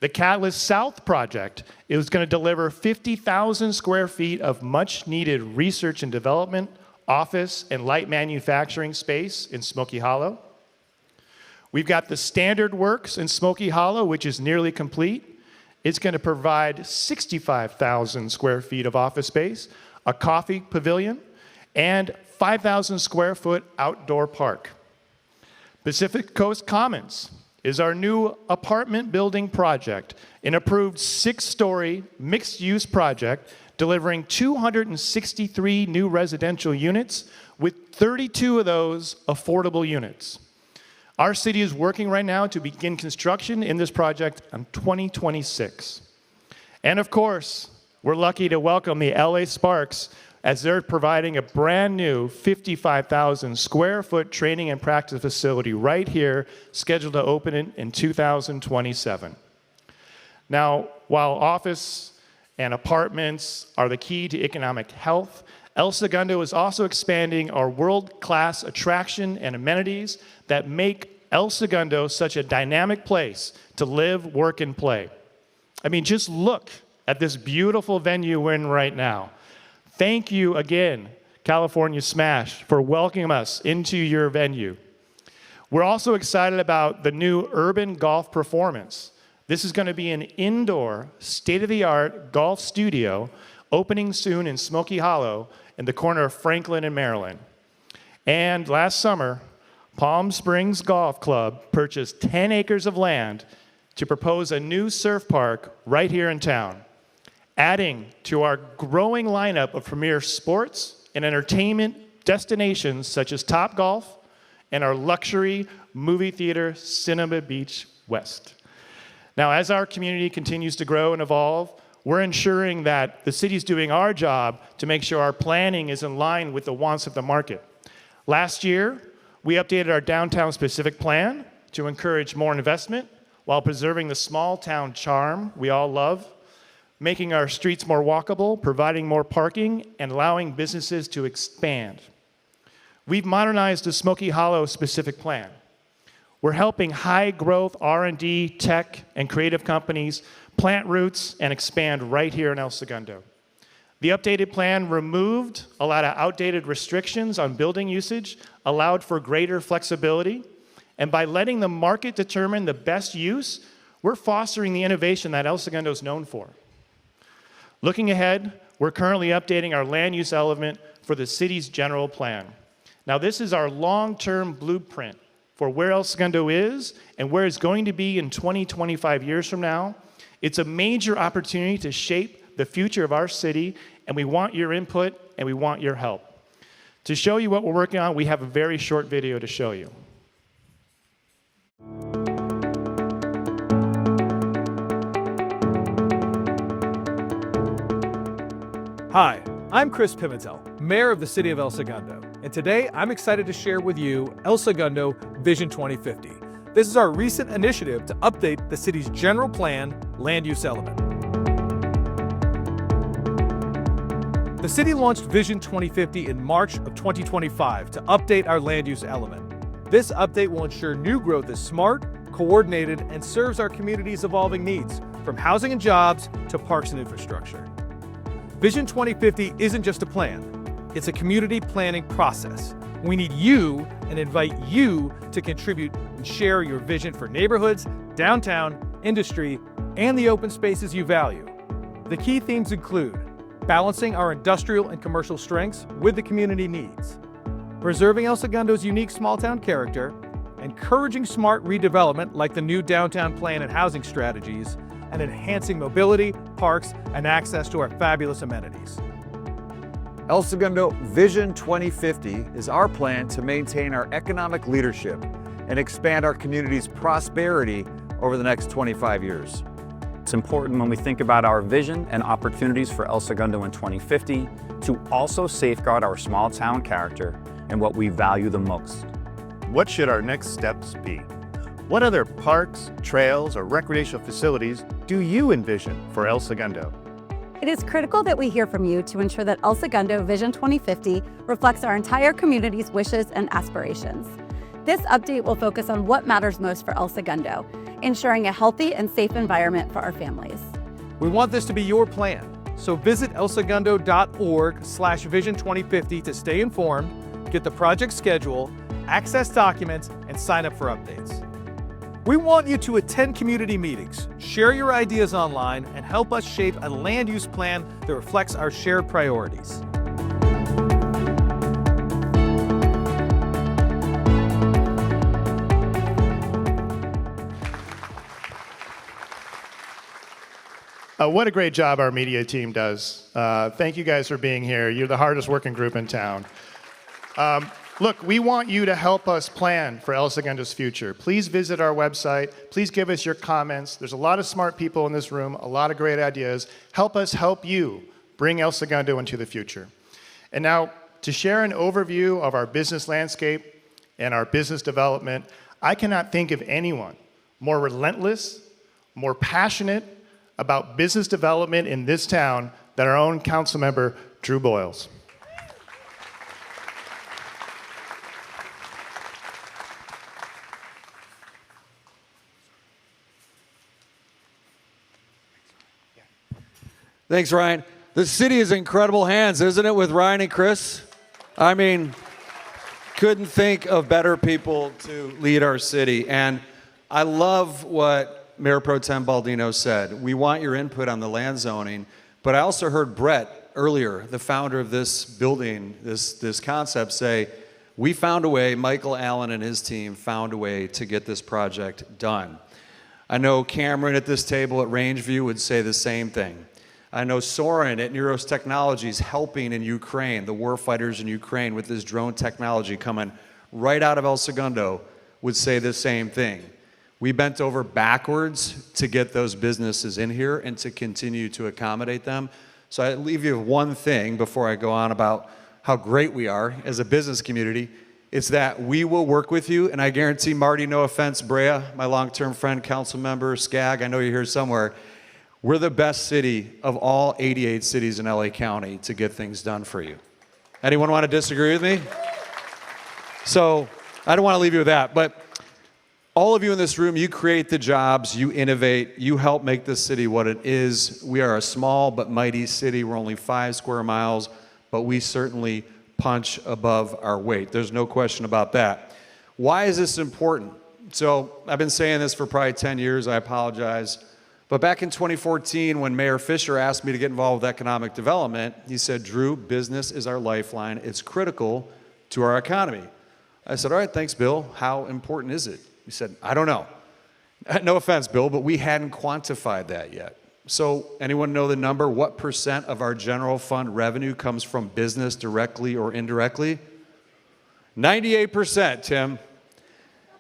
The Catalyst South project is going to deliver 50,000 square feet of much-needed research and development, office, and light manufacturing space in Smoky Hollow. We've got the Standard Works in Smoky Hollow, which is nearly complete. It's going to provide 65,000 square feet of office space, a coffee pavilion, and 5,000 square foot outdoor park. Pacific Coast Commons is our new apartment building project, an approved 6-story mixed-use project delivering 263 new residential units, with 32 of those affordable units. Our city is working right now to begin construction in this project in 2026. And of course, we're lucky to welcome the LA Sparks as they're providing a brand new 55,000 square foot training and practice facility right here, scheduled to open in 2027. Now, while office and apartments are the key to economic health, El Segundo is also expanding our world-class attraction and amenities that make El Segundo such a dynamic place to live, work, and play. I mean, just look at this beautiful venue we're in right now. Thank you again, California Smash, for welcoming us into your venue. We're also excited about the new Urban Golf Performance. This is going to be an indoor, state-of-the-art golf studio opening soon in Smoky Hollow in the corner of Franklin and Maryland. And last summer, Palm Springs Golf Club purchased 10 acres of land to propose a new surf park right here in town, adding to our growing lineup of premier sports and entertainment destinations such as Topgolf and our luxury movie theater, Cinema Beach West. Now, as our community continues to grow and evolve, we're ensuring that the city's doing our job to make sure our planning is in line with the wants of the market. Last year, we updated our downtown specific plan to encourage more investment while preserving the small town charm we all love, making our streets more walkable, providing more parking, and allowing businesses to expand. We've modernized the Smoky Hollow specific plan. We're helping high-growth R&D, tech, and creative companies plant roots and expand right here in El Segundo. The updated plan removed a lot of outdated restrictions on building usage, allowed for greater flexibility, and by letting the market determine the best use, we're fostering the innovation that El Segundo is known for. Looking ahead, we're currently updating our land use element for the city's general plan. Now, this is our long-term blueprint for where El Segundo is and where it's going to be in 20, 25 years from now. It's a major opportunity to shape the future of our city, and we want your input and we want your help. To show you what we're working on, we have a very short video to show you. Hi, I'm Chris Pimentel, Mayor of the City of El Segundo, and today I'm excited to share with you El Segundo Vision 2050. This is our recent initiative to update the city's general plan land use element. The city launched Vision 2050 in March of 2025 to update our land use element. This update will ensure new growth is smart, coordinated, and serves our community's evolving needs, from housing and jobs to parks and infrastructure. Vision 2050 isn't just a plan, it's a community planning process. We need you and invite you to contribute and share your vision for neighborhoods, downtown, industry, and the open spaces you value. The key themes include balancing our industrial and commercial strengths with the community needs, preserving El Segundo's unique small-town character, encouraging smart redevelopment like the new downtown plan and housing strategies, and enhancing mobility, parks, and access to our fabulous amenities. El Segundo Vision 2050 is our plan to maintain our economic leadership and expand our community's prosperity over the next 25 years. It's important when we think about our vision and opportunities for El Segundo in 2050 to also safeguard our small town character and what we value the most. What should our next steps be? What other parks, trails, or recreational facilities do you envision for El Segundo? It is critical that we hear from you to ensure that El Segundo Vision 2050 reflects our entire community's wishes and aspirations. This update will focus on what matters most for El Segundo, ensuring a healthy and safe environment for our families. We want this to be your plan, so visit elsegundo.org/Vision 2050 to stay informed, get the project schedule, access documents, and sign up for updates. We want you to attend community meetings, share your ideas online, and help us shape a land use plan that reflects our shared priorities. What a great job our media team does. Thank you guys for being here. You're the hardest working group in town. Look, we want you to help us plan for El Segundo's future. Please visit our website. Please give us your comments. There's a lot of smart people in this room, a lot of great ideas. Help us help you bring El Segundo into the future. And now, to share an overview of our business landscape and our business development, I cannot think of anyone more relentless, more passionate about business development in this town than our own council member, Drew Boyles. Thanks, Ryan. The city is in incredible hands, isn't it, with Ryan and Chris? I mean, couldn't think of better people to lead our city. And I love what Mayor Pro Tem Baldino said. We want your input on the land zoning, but I also heard Brett earlier, the founder of this building, this concept, say, we found a way, Michael Allen and his team found a way to get this project done. I know Cameron at this table at Rangeview would say the same thing. I know Soren at Neuros Technologies helping in Ukraine, the warfighters in Ukraine with this drone technology coming right out of El Segundo would say the same thing. We bent over backwards to get those businesses in here and to continue to accommodate them. So I leave you with one thing before I go on about how great we are as a business community. It's that we will work with you, and I guarantee Marty, no offense, Brea, my long-term friend, council member, Skag, I know you're here somewhere. We're the best city of all 88 cities in LA County to get things done for you. Anyone want to disagree with me? So I don't want to leave you with that, but all of you in this room, you create the jobs, you innovate, you help make this city what it is. We are a small but mighty city. We're only 5 square miles, but we certainly punch above our weight. There's no question about that. Why is this important? So I've been saying this for probably 10 years. I apologize. But back in 2014, when Mayor Fisher asked me to get involved with economic development, he said, Drew, business is our lifeline. It's critical to our economy. I said, all right, thanks, Bill. How important is it? He said, I don't know. No offense, Bill, but we hadn't quantified that yet. So anyone know the number? What % of our general fund revenue comes from business directly or indirectly? 98%, Tim.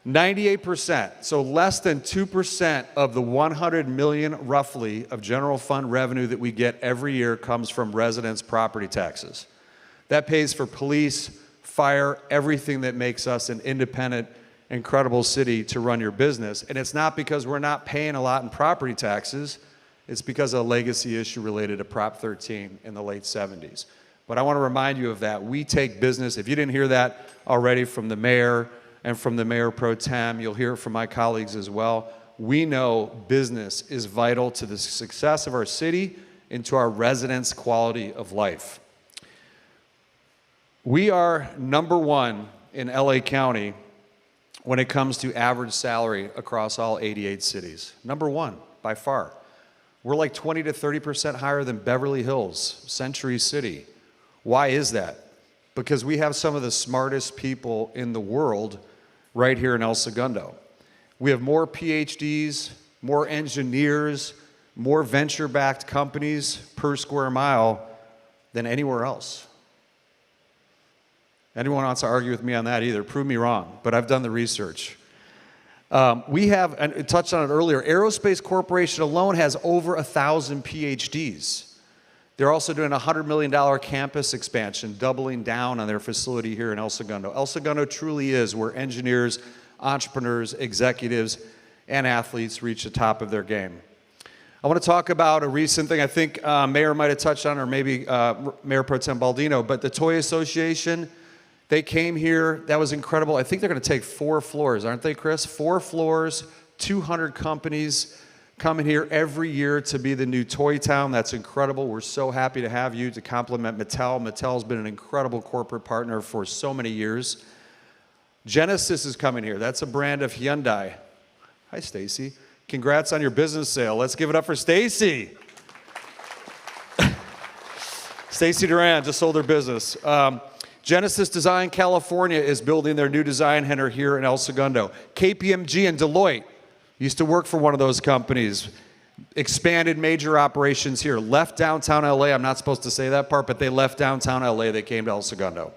98%, so less than 2% of the 100 million roughly of general fund revenue that we get every year comes from residents' property taxes. That pays for police, fire, everything that makes us an independent, incredible city to run your business. And it's not because we're not paying a lot in property taxes, it's because of a legacy issue related to Prop 13 in the late 70s. But I want to remind you of that. We take business. If you didn't hear that already from the mayor and from the mayor pro tem, you'll hear it from my colleagues as well. We know business is vital to the success of our city and to our residents' quality of life. We are #1 in LA County when it comes to average salary across all 88 cities. #1 by far. We're like 20 to 30% higher than Beverly Hills, Century City. Why is that? Because we have some of the smartest people in the world right here in El Segundo. We have more PhDs, more engineers, more venture-backed companies per square mile than anywhere else. Anyone wants to argue with me on that either, prove me wrong, but I've done the research. We have, and I touched on it earlier, Aerospace Corporation alone has over 1,000 PhDs. They're also doing a $100 million campus expansion, doubling down on their facility here in El Segundo. El Segundo truly is where engineers, entrepreneurs, executives, and athletes reach the top of their game. I want to talk about a recent thing I think Mayor might have touched on, or maybe Mayor Pro Tem Baldino, but the Toy Association, they came here. That was incredible. I think they're going to take 4 floors, aren't they, Chris? 4 floors, 200 companies coming here every year to be the new Toy Town. That's incredible. We're so happy to have you to complement Mattel. Mattel's been an incredible corporate partner for so many years. Genesis is coming here. That's a brand of Hyundai. Hi, Stacy. Congrats on your business sale. Let's give it up for Stacy. Stacy Duran just sold her business. Genesis Design California is building their new design center here in El Segundo. KPMG and Deloitte used to work for one of those companies, expanded major operations here, left downtown LA. I'm not supposed to say that part, but they left downtown LA. They came to El Segundo.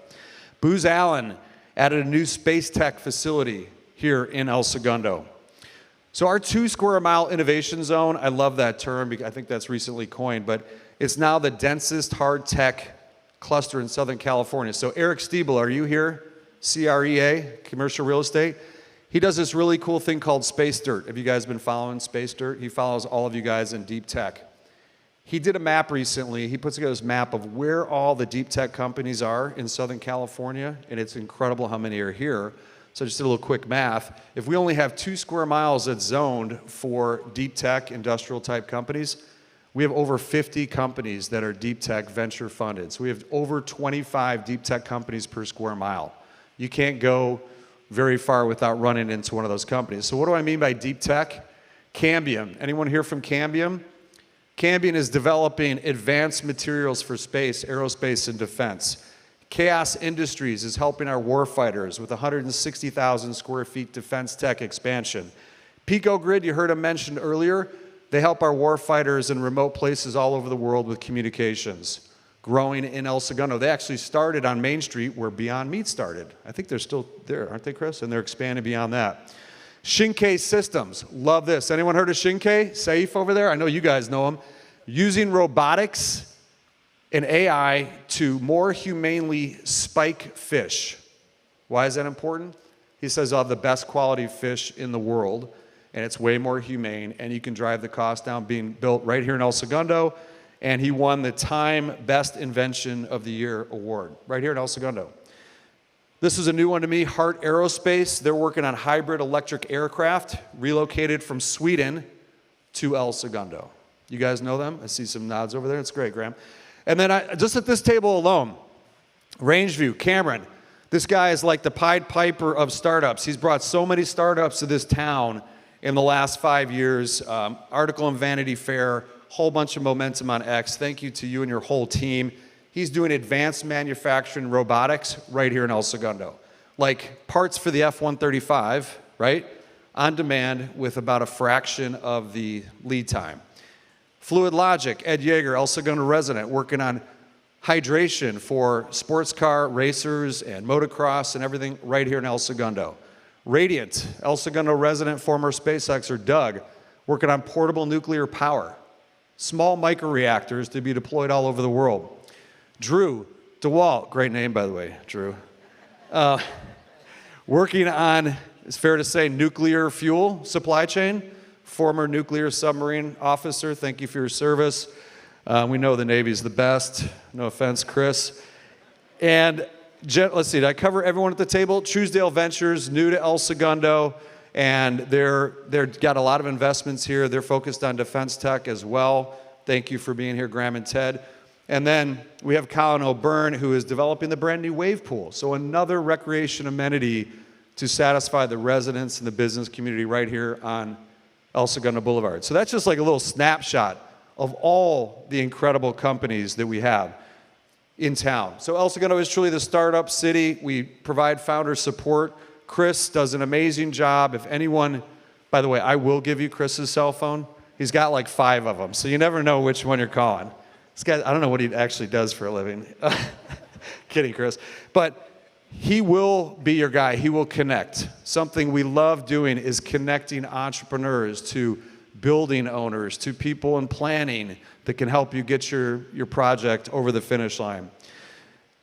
Booz Allen added a new space tech facility here in El Segundo. So our 2 square mile innovation zone, I love that term because I think that's recently coined, but it's now the densest hard tech cluster in Southern California. So Eric Stiebel, are you here? CREA, Commercial Real Estate. He does this really cool thing called Space Dirt. Have you guys been following Space Dirt? He follows all of you guys in deep tech. He did a map recently. He puts together this map of where all the deep tech companies are in Southern California, and it's incredible how many are here. So I just did a little quick math. If we only have 2 square miles that's zoned for deep tech, industrial type companies, we have over 50 companies that are deep tech venture funded. So we have over 25 deep tech companies per square mile. You can't go very far without running into one of those companies. So what do I mean by deep tech? Cambium. Anyone here from Cambium? Cambium is developing advanced materials for space, aerospace, and defense. Chaos Industries is helping our warfighters with 160,000 square feet defense tech expansion. Pico Grid, you heard him mentioned earlier, they help our warfighters in remote places all over the world with communications. Growing in El Segundo. They actually started on Main Street where Beyond Meat started. I think they're still there, aren't they, Chris? And they're expanding beyond that. Shinkai Systems, love this. Anyone heard of Shinkai? Saif over there? I know you guys know them. Using robotics and AI to more humanely spike fish. Why is that important? He says I'll have the best quality fish in the world, and it's way more humane, and you can drive the cost down, being built right here in El Segundo. And he won the Time Best Invention of the Year award right here in El Segundo. This is a new one to me, Hart Aerospace. They're working on hybrid electric aircraft, relocated from Sweden to El Segundo. You guys know them? I see some nods over there. It's great, Graham. And then just at this table alone, Rangeview, Cameron. This guy is like the Pied Piper of startups. He's brought so many startups to this town in the last 5 years. Article in Vanity Fair, whole bunch of momentum on X. Thank you to you and your whole team. He's doing advanced manufacturing robotics right here in El Segundo. Like parts for the F-135, right? On demand with about a fraction of the lead time. Fluid Logic, Ed Yeager, El Segundo resident, working on hydration for sports car racers and motocross and everything right here in El Segundo. Radiant, El Segundo resident, former SpaceXer Doug, working on portable nuclear power. Small microreactors to be deployed all over the world. Drew DeWalt, great name by the way, Drew. Working on, it's fair to say, nuclear fuel supply chain. Former nuclear submarine officer, thank you for your service. We know the Navy's the best. No offense, Chris. And let's see, did I cover everyone at the table? Truesdale Ventures, new to El Segundo, and they're got a lot of investments here. They're focused on defense tech as well. Thank you for being here, Graham and Ted. And then we have Colin O'Byrne, who is developing the brand new wave pool. So another recreation amenity to satisfy the residents and the business community right here on El Segundo Boulevard. So that's just like a little snapshot of all the incredible companies that we have in town. So El Segundo is truly the startup city. We provide founder support. Chris does an amazing job. If anyone, by the way, I will give you Chris's cell phone. He's got like 5 of them, so you never know which one you're calling. This guy, I don't know what he actually does for a living. Kidding, Chris. But he will be your guy. He will connect. Something we love doing is connecting entrepreneurs to building owners, to people in planning that can help you get your project over the finish line.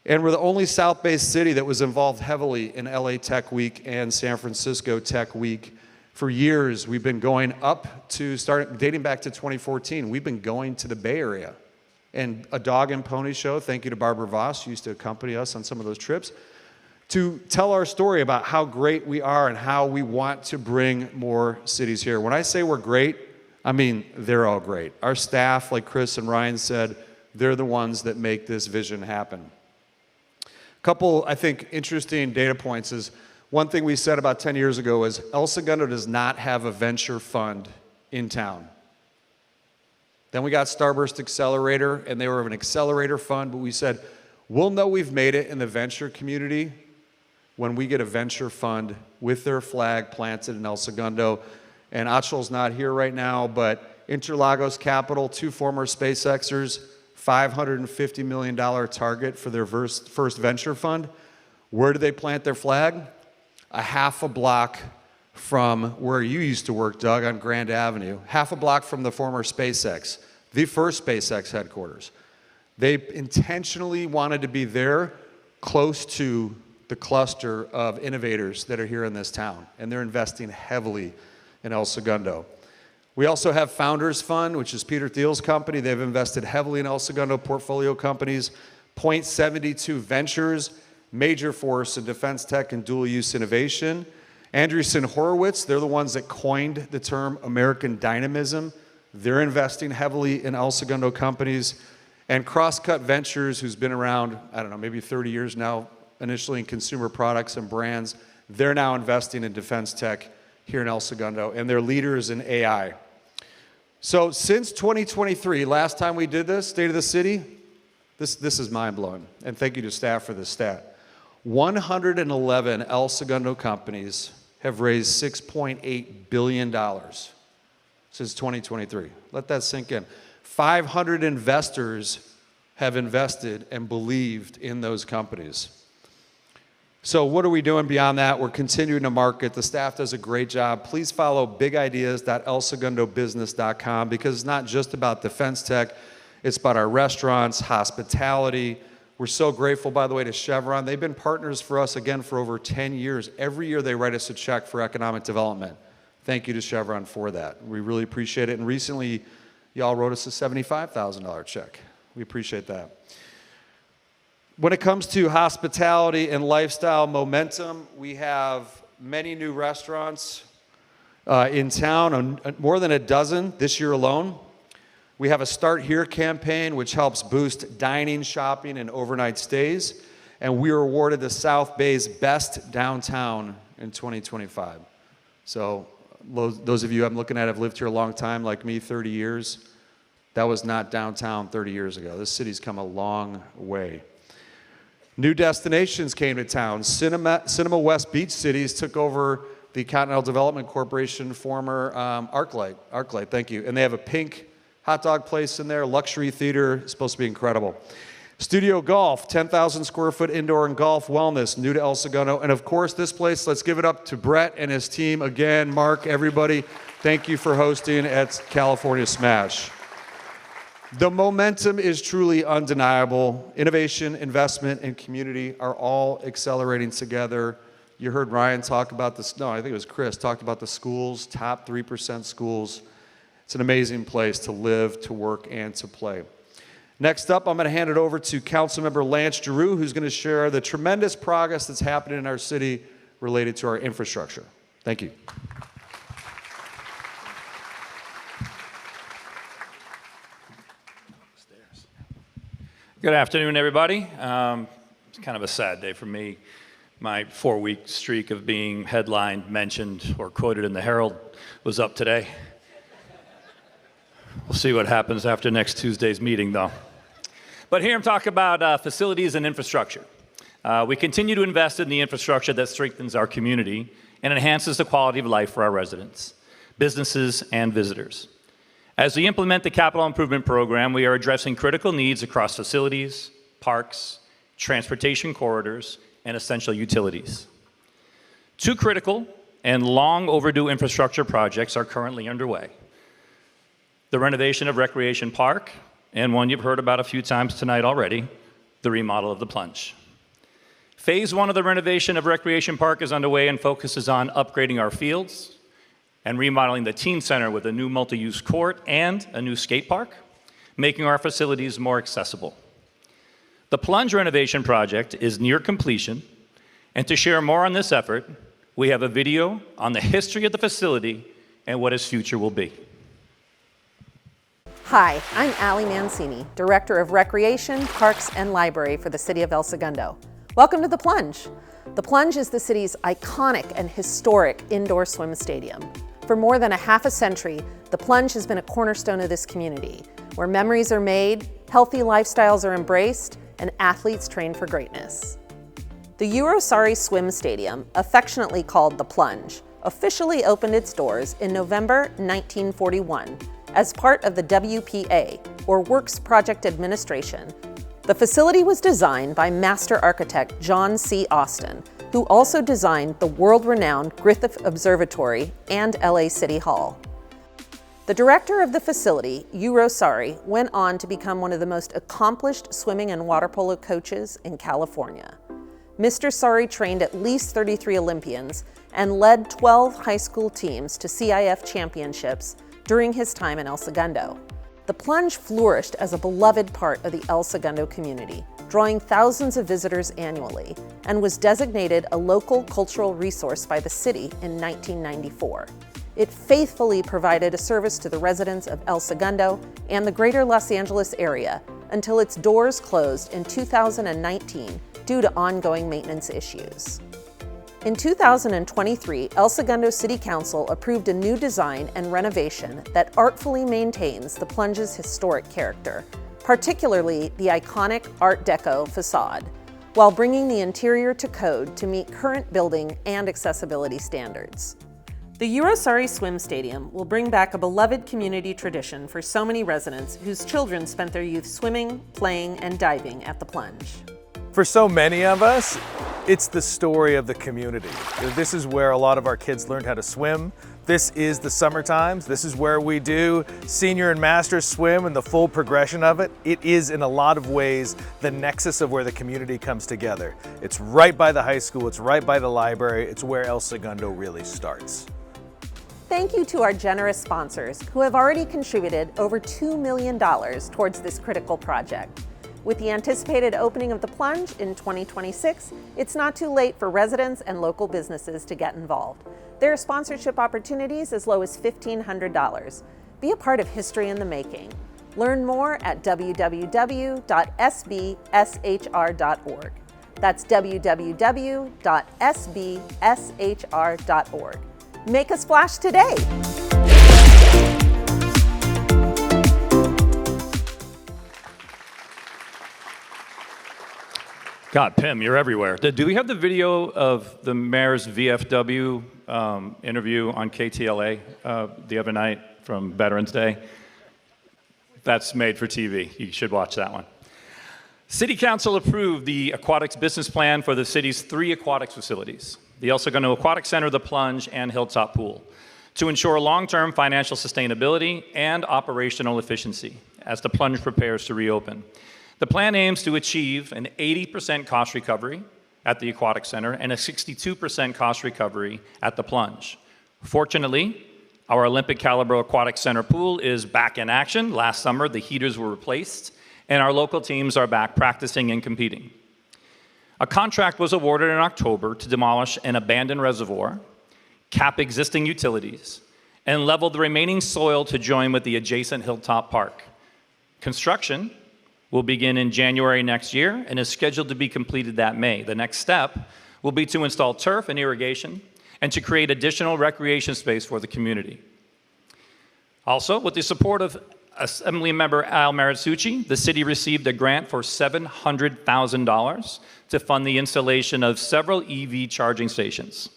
And we're the only South-based city that was involved heavily in LA Tech Week and San Francisco Tech Week. For years, we've been going up to, dating back to 2014, we've been going to the Bay Area. And a dog and pony show, thank you to Barbara Voss, who used to accompany us on some of those trips, to tell our story about how great we are and how we want to bring more cities here. When I say we're great, I mean they're all great. Our staff, like Chris and Ryan said, they're the ones that make this vision happen. A couple, I think, interesting data points is one thing we said about 10 years ago is El Segundo does not have a venture fund in town. Then we got Starburst Accelerator, and they were an accelerator fund, but we said, we'll know we've made it in the venture community when we get a venture fund with their flag planted in El Segundo. And Achal's not here right now, but Interlagos Capital, 2 former SpaceXers, $550 million target for their first venture fund. Where do they plant their flag? A half a block from where you used to work, Doug, on Grand Avenue, half a block from the former SpaceX, the first SpaceX headquarters. They intentionally wanted to be there, close to the cluster of innovators that are here in this town, and they're investing heavily in El Segundo. We also have Founders Fund, which is Peter Thiel's company. They've invested heavily in El Segundo portfolio companies. Point72 Ventures, major force in defense tech and dual-use innovation. Andreessen Horowitz, they're the ones that coined the term American dynamism. They're investing heavily in El Segundo companies. And Crosscut Ventures, who's been around, I don't know, maybe 30 years now, initially in consumer products and brands, they're now investing in defense tech here in El Segundo, and they're leaders in AI. So since 2023, last time we did this, State of the City, this is mind-blowing, and thank you to staff for this stat. 111 El Segundo companies have raised $6.8 billion since 2023. Let that sink in. 500 investors have invested and believed in those companies. So what are we doing beyond that? We're continuing to market. The staff does a great job. Please follow bigideas.elsegundobusiness.com because it's not just about defense tech. It's about our restaurants, hospitality. We're so grateful, by the way, to Chevron. They've been partners for us, again, for over 10 years. Every year they write us a check for economic development. Thank you to Chevron for that. We really appreciate it. And recently, y'all wrote us a $75,000 check. We appreciate that. When it comes to hospitality and lifestyle momentum, we have many new restaurants in town, more than a dozen this year alone. We have a Start Here campaign, which helps boost dining, shopping, and overnight stays. And we were awarded the South Bay's Best Downtown in 2025. So those of you I'm looking at have lived here a long time, like me, 30 years. That was not downtown 30 years ago. This city's come a long way. New destinations came to town. Cinema West Beach Cities took over the Continental Development Corporation, former ArcLight, thank you. And they have a pink hot dog place in there, luxury theater, it's supposed to be incredible. Studio Golf, 10,000 square foot indoor and golf wellness, new to El Segundo. And of course, this place, let's give it up to Brett and his team again. Mark, everybody, thank you for hosting at California Smash. The momentum is truly undeniable. Innovation, investment, and community are all accelerating together. You heard Ryan talk about this, no, I think it was Chris, talked about the schools, top 3% schools. It's an amazing place to live, to work, and to play. Next up, I'm going to hand it over to Councilmember Lance Giroux, who's going to share the tremendous progress that's happening in our city related to our infrastructure. Thank you. Good afternoon, everybody. It's kind of a sad day for me. My 4-week streak of being headlined, mentioned, or quoted in the Herald was up today. We'll see what happens after next Tuesday's meeting, though. But here I'm talking about facilities and infrastructure. We continue to invest in the infrastructure that strengthens our community and enhances the quality of life for our residents, businesses, and visitors. As we implement the capital improvement program, we are addressing critical needs across facilities, parks, transportation corridors, and essential utilities. 2 critical and long overdue infrastructure projects are currently underway. The renovation of Recreation Park, and one you've heard about a few times tonight already, the remodel of the Plunge. Phase 1 of the renovation of Recreation Park is underway and focuses on upgrading our fields and remodeling the teen center with a new multi-use court and a new skate park, making our facilities more accessible. The Plunge renovation project is near completion, and to share more on this effort, we have a video on the history of the facility and what its future will be. Hi, I'm Allie Mancini, Director of Recreation, Parks, and Library for the City of El Segundo. Welcome to The Plunge. The Plunge is the city's iconic and historic indoor swim stadium. For more than a half a century, The Plunge has been a cornerstone of this community, where memories are made, healthy lifestyles are embraced, and athletes train for greatness. The Eurosari Swim Stadium, affectionately called The Plunge, officially opened its doors in November 1941 as part of the WPA, or Works Project Administration. The facility was designed by master architect John C. Austin, who also designed the world-renowned Griffith Observatory and LA City Hall. The director of the facility, Eurosari, went on to become one of the most accomplished swimming and water polo coaches in California. Mr. Sari trained at least 33 Olympians and led 12 high school teams to CIF championships during his time in El Segundo. The Plunge flourished as a beloved part of the El Segundo community, drawing thousands of visitors annually, and was designated a local cultural resource by the city in 1994. It faithfully provided a service to the residents of El Segundo and the greater Los Angeles area until its doors closed in 2019 due to ongoing maintenance issues. In 2023, El Segundo City Council approved a new design and renovation that artfully maintains the Plunge's historic character, particularly the iconic Art Deco facade, while bringing the interior to code to meet current building and accessibility standards. The Eurosari Swim Stadium will bring back a beloved community tradition for so many residents whose children spent their youth swimming, playing, and diving at the Plunge. For so many of us, it's the story of the community. This is where a lot of our kids learned how to swim. This is the summer times. This is where we do senior and master swim and the full progression of it. It is in a lot of ways the nexus of where the community comes together. It's right by the high school, it's right by the library, it's where El Segundo really starts. Thank you to our generous sponsors who have already contributed over $2 million towards this critical project. With the anticipated opening of the Plunge in 2026, it's not too late for residents and local businesses to get involved. There are sponsorship opportunities as low as $1,500. Be a part of history in the making. Learn more at www.sbshr.org. That's www.sbshr.org. Make a splash today! God, Pim, you're everywhere. Do we have the video of the mayor's VFW interview on KTLA the other night from Veterans Day? That's made for TV. You should watch that one. City Council approved the aquatics business plan for the city's 3 aquatics facilities, the El Segundo Aquatic Center, the Plunge, and Hilltop Pool, to ensure long-term financial sustainability and operational efficiency as the Plunge prepares to reopen. The plan aims to achieve an 80% cost recovery at the Aquatic Center and a 62% cost recovery at the Plunge. Fortunately, our Olympic caliber Aquatic Center pool is back in action. Last summer, the heaters were replaced, and our local teams are back practicing and competing. A contract was awarded in October to demolish an abandoned reservoir, cap existing utilities, and level the remaining soil to join with the adjacent Hilltop Park. Construction will begin in January next year and is scheduled to be completed that May. The next step will be to install turf and irrigation and to create additional recreation space for the community. Also, with the support of Assemblymember Al Marisucci, the city received a grant for $700,000 to fund the installation of several EV charging stations.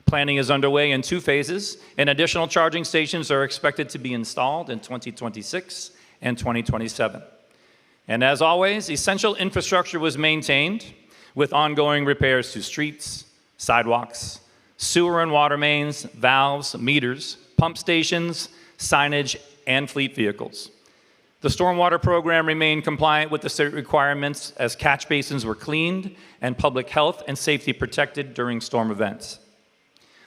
Planning is underway in 2 phases, and additional charging stations are expected to be installed in 2026 and 2027. And as always, essential infrastructure was maintained with ongoing repairs to streets, sidewalks, sewer and water mains, valves, meters, pump stations, signage, and fleet vehicles. The stormwater program remained compliant with the state requirements as catch basins were cleaned and public health and safety protected during storm events.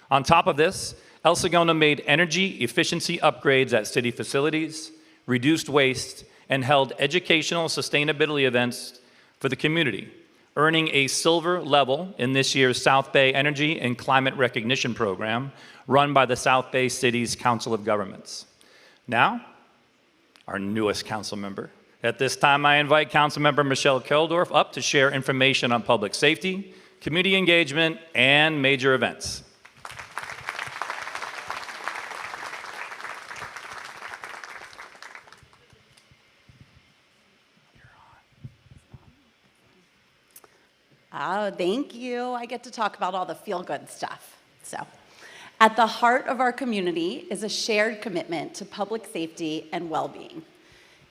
On top of this, El Segundo made energy efficiency upgrades at city facilities, reduced waste, and held educational sustainability events for the community, earning a silver level in this year's South Bay Energy and Climate Recognition Program run by the South Bay City's Council of Governments. Now, our newest council member. At this time, I invite Councilmember Michelle Keldorf up to share information on public safety, community engagement, and major events. Oh, thank you. I get to talk about all the feel-good stuff. So, at the heart of our community is a shared commitment to public safety and well-being.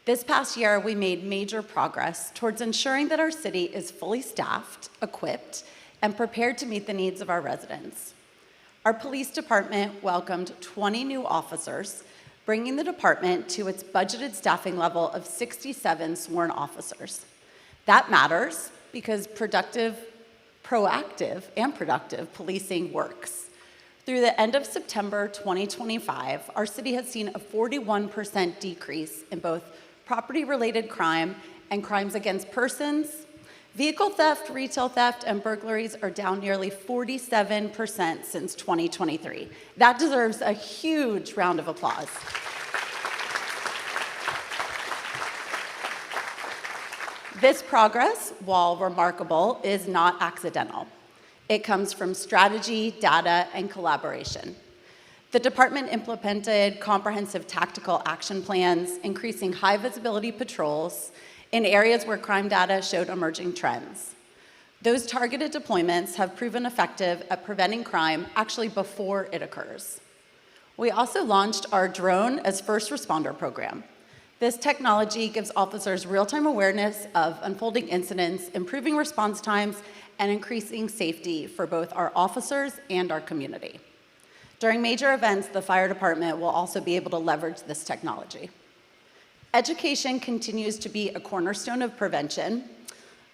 This past year, we made major progress towards ensuring that our city is fully staffed, equipped, and prepared to meet the needs of our residents. Our police department welcomed 20 new officers, bringing the department to its budgeted staffing level of 67 sworn officers. That matters because proactive and productive policing works. Through the end of September 2025, our city has seen a 41% decrease in both property-related crime and crimes against persons. Vehicle theft, retail theft, and burglaries are down nearly 47% since 2023. That deserves a huge round of applause. This progress, while remarkable, is not accidental. It comes from strategy, data, and collaboration. The department implemented comprehensive tactical action plans, increasing high visibility patrols in areas where crime data showed emerging trends. Those targeted deployments have proven effective at preventing crime actually before it occurs. We also launched our Drone as First Responder program. This technology gives officers real-time awareness of unfolding incidents, improving response times, and increasing safety for both our officers and our community. During major events, the fire department will also be able to leverage this technology. Education continues to be a cornerstone of prevention.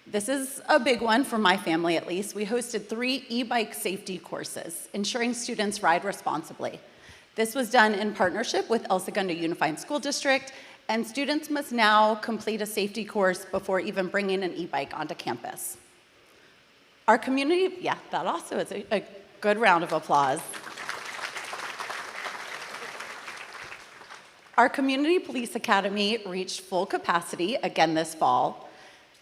This is a big one for my family, at least. We hosted 3 e-bike safety courses, ensuring students ride responsibly. This was done in partnership with El Segundo Unified School District, and students must now complete a safety course before even bringing an e-bike onto campus. Our community, yeah, that also is a good round of applause. Our Community Police Academy reached full capacity again this fall.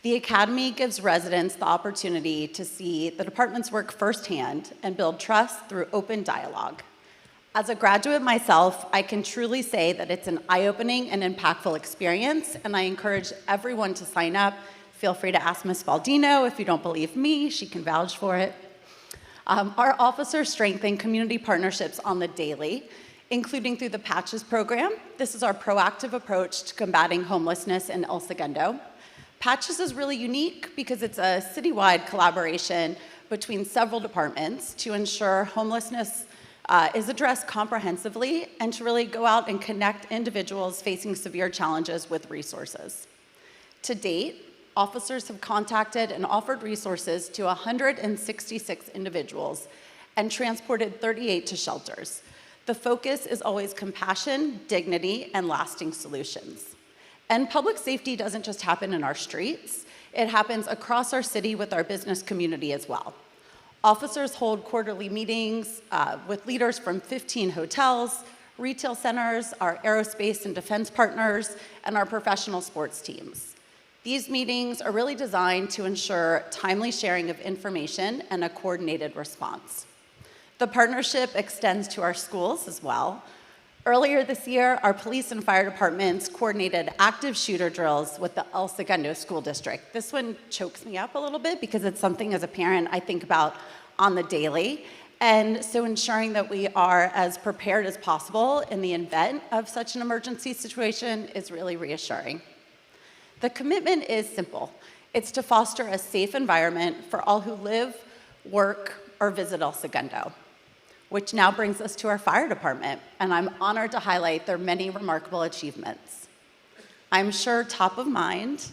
The Academy gives residents the opportunity to see the department's work firsthand and build trust through open dialogue. As a graduate myself, I can truly say that it's an eye-opening and impactful experience, and I encourage everyone to sign up. Feel free to ask Ms. Baldino if you don't believe me, she can vouch for it. Our officers strengthen community partnerships on the daily, including through the Patches program. This is our proactive approach to combating homelessness in El Segundo. Patches is really unique because it's a citywide collaboration between several departments to ensure homelessness is addressed comprehensively and to really go out and connect individuals facing severe challenges with resources. To date, officers have contacted and offered resources to 166 individuals and transported 38 to shelters. The focus is always compassion, dignity, and lasting solutions. And public safety doesn't just happen in our streets, it happens across our city with our business community as well. Officers hold quarterly meetings with leaders from 15 hotels, retail centers, our aerospace and defense partners, and our professional sports teams. These meetings are really designed to ensure timely sharing of information and a coordinated response. The partnership extends to our schools as well. Earlier this year, our police and fire departments coordinated active shooter drills with the El Segundo School District. This one chokes me up a little bit because it's something as a parent I think about on the daily. And so ensuring that we are as prepared as possible in the event of such an emergency situation is really reassuring. The commitment is simple. It's to foster a safe environment for all who live, work, or visit El Segundo. Which now brings us to our fire department, and I'm honored to highlight their many remarkable achievements. I'm sure top of mind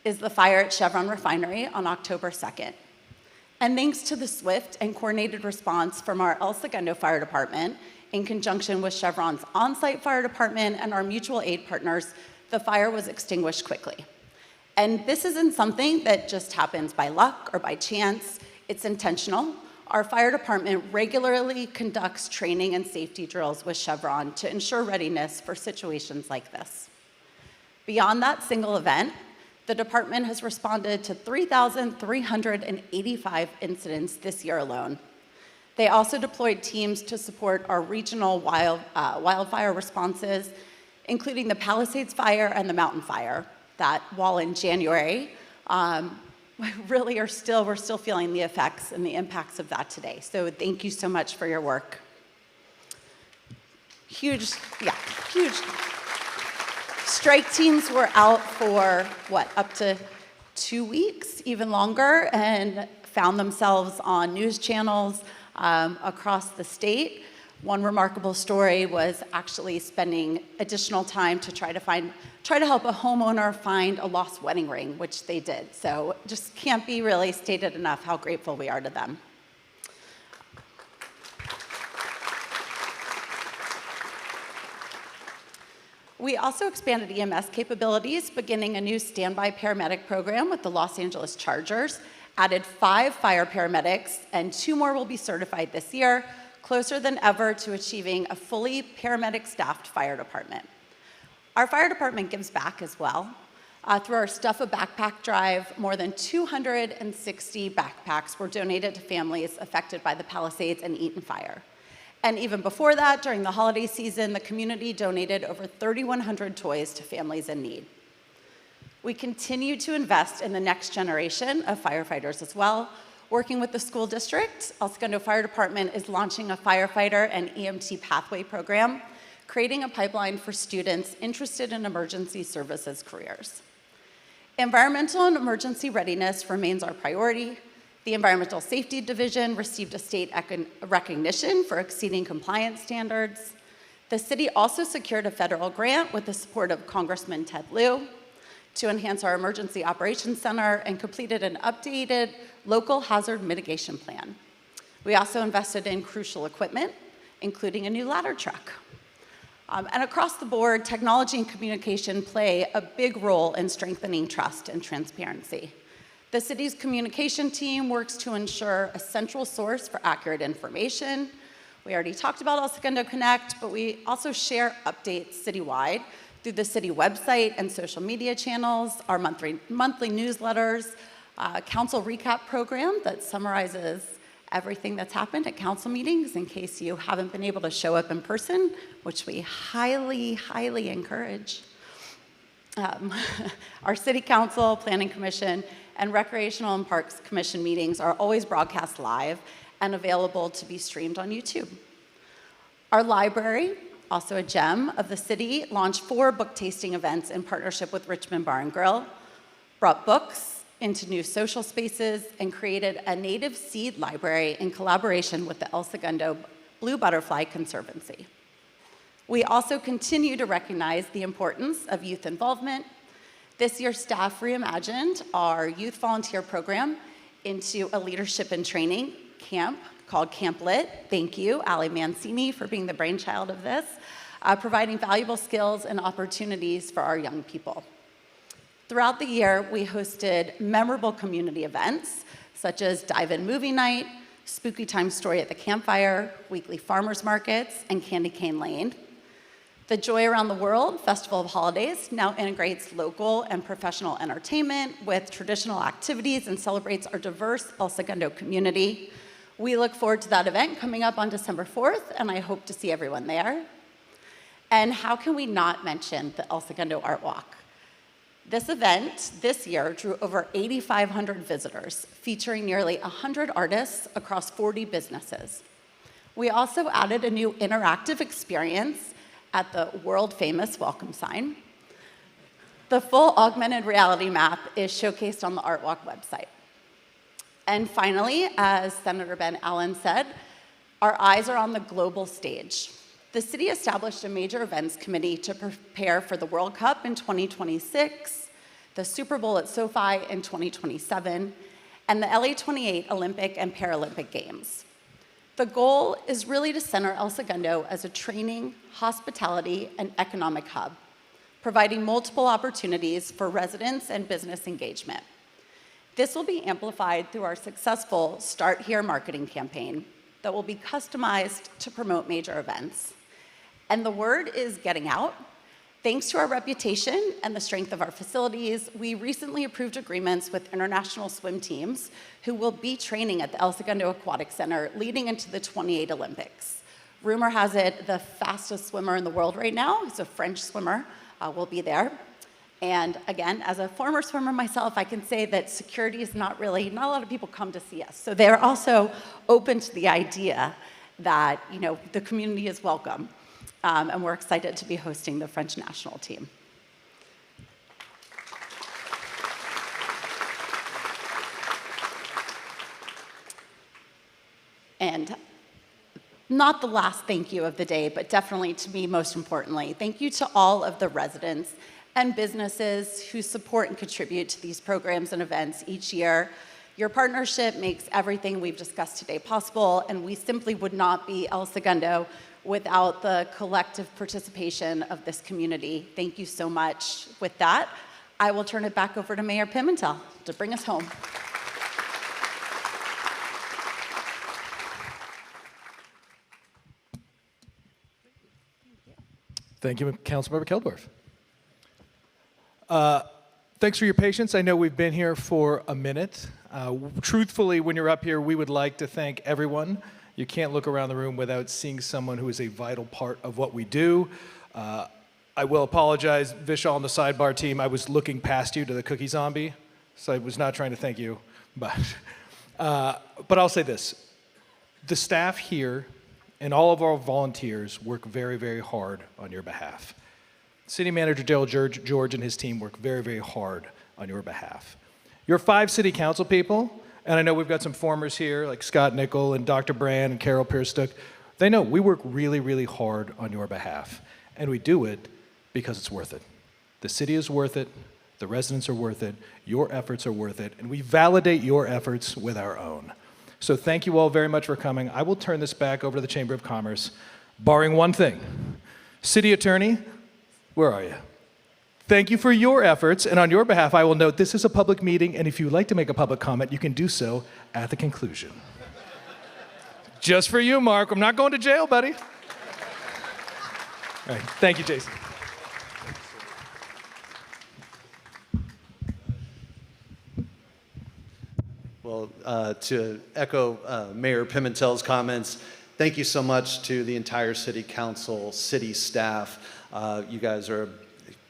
is the fire at Chevron Refinery on October 2nd. And thanks to the swift and coordinated response from our El Segundo Fire Department, in conjunction with Chevron's on-site fire department and our mutual aid partners, the fire was extinguished quickly. And this isn't something that just happens by luck or by chance, it's intentional. Our fire department regularly conducts training and safety drills with Chevron to ensure readiness for situations like this. Beyond that single event, the department has responded to 3,385 incidents this year alone. They also deployed teams to support our regional wildfire responses, including the Palisades Fire and the Mountain Fire, that while in January, we're still feeling the effects and the impacts of that today. So thank you so much for your work. Huge. Strike teams were out for, up to 2 weeks, even longer, and found themselves on news channels across the state. One remarkable story was actually spending additional time to try to help a homeowner find a lost wedding ring, which they did. So just can't be really stated enough how grateful we are to them. We also expanded EMS capabilities, beginning a new standby paramedic program with the Los Angeles Chargers, added 5 fire paramedics, and 2 more will be certified this year, closer than ever to achieving a fully paramedic-staffed fire department. Our fire department gives back as well. Through our Stuff a Backpack drive, more than 260 backpacks were donated to families affected by the Palisades and Eaton fire. And even before that, during the holiday season, the community donated over 3,100 toys to families in need. We continue to invest in the next generation of firefighters as well. Working with the school district, El Segundo Fire Department is launching a firefighter and EMT pathway program, creating a pipeline for students interested in emergency services careers. Environmental and emergency readiness remains our priority. The Environmental Safety Division received a state recognition for exceeding compliance standards. The city also secured a federal grant with the support of Congressman Ted Lieu to enhance our Emergency Operations Center and completed an updated local hazard mitigation plan. We also invested in crucial equipment, including a new ladder truck. And across the board, technology and communication play a big role in strengthening trust and transparency. The city's communication team works to ensure a central source for accurate information. We already talked about El Segundo Connect, but we also share updates citywide through the city website and social media channels, our monthly newsletters, council recap program that summarizes everything that's happened at council meetings in case you haven't been able to show up in person, which we highly, highly encourage. Our city council, planning commission, and recreational and parks commission meetings are always broadcast live and available to be streamed on YouTube. Our library, also a gem of the city, launched 4 book tasting events in partnership with Richmond Bar and Grill. brought books into new social spaces, and created a native seed library in collaboration with the El Segundo Blue Butterfly Conservancy. We also continue to recognize the importance of youth involvement. This year, staff reimagined our youth volunteer program into a leadership and training camp called Camp Lit. Thank you, Ali Mancini, for being the brainchild of this, providing valuable skills and opportunities for our young people. Throughout the year, we hosted memorable community events, such as Dive-In Movie Night, Spooky Time Story at the Campfire, weekly farmers markets, and Candy Cane Lane. The Joy Around the World Festival of Holidays now integrates local and professional entertainment with traditional activities and celebrates our diverse El Segundo community. We look forward to that event coming up on December 4th, and I hope to see everyone there. And how can we not mention the El Segundo Art Walk? This event this year drew over 8,500 visitors, featuring nearly 100 artists across 40 businesses. We also added a new interactive experience at the world-famous welcome sign. The full augmented reality map is showcased on the Art Walk website. And finally, as Senator Ben Allen said, our eyes are on the global stage. The city established a major events committee to prepare for the World Cup in 2026, the Super Bowl at SoFi in 2027, and the LA 28 Olympic and Paralympic Games. The goal is really to center El Segundo as a training, hospitality, and economic hub, providing multiple opportunities for residents and business engagement. This will be amplified through our successful Start Here marketing campaign that will be customized to promote major events. And the word is getting out. Thanks to our reputation and the strength of our facilities, we recently approved agreements with international swim teams who will be training at the El Segundo Aquatic Center leading into the 28 Olympics. Rumor has it the fastest swimmer in the world right now, who's a French swimmer, will be there. And again, as a former swimmer myself, I can say that security is not a lot of people come to see us. So they're also open to the idea that, the community is welcome. And we're excited to be hosting the French national team. And not the last thank you of the day, but definitely to me most importantly, thank you to all of the residents and businesses who support and contribute to these programs and events each year. Your partnership makes everything we've discussed today possible, and we simply would not be El Segundo without the collective participation of this community. Thank you so much. With that, I will turn it back over to Mayor Pimentel to bring us home. Thank you, Councilmember Keldorf. Thanks for your patience. I know we've been here for a minute. Truthfully, when you're up here, we would like to thank everyone. You can't look around the room without seeing someone who is a vital part of what we do. I will apologize, Vishal and the sidebar team, I was looking past you to the cookie zombie, so I was not trying to thank you. But I'll say this. The staff here and all of our volunteers work very, very hard on your behalf. City Manager Dale George and his team work very, very hard on your behalf. Your 5 city council people, and I know we've got some formers here like Scott Nickel and Dr. Brand and Carol Pierstuck. They know we work really, really hard on your behalf. And we do it because it's worth it. The city is worth it. The residents are worth it. Your efforts are worth it. And we validate your efforts with our own. So thank you all very much for coming. I will turn this back over to the Chamber of Commerce, barring one thing. City Attorney, where are you? Thank you for your efforts, and on your behalf, I will note this is a public meeting, and if you'd like to make a public comment, you can do so at the conclusion. Just for you, Mark. I'm not going to jail, buddy. All right. Thank you, Jason. Well, to echo Mayor Pimentel's comments, thank you so much to the entire City Council, city staff. You guys are a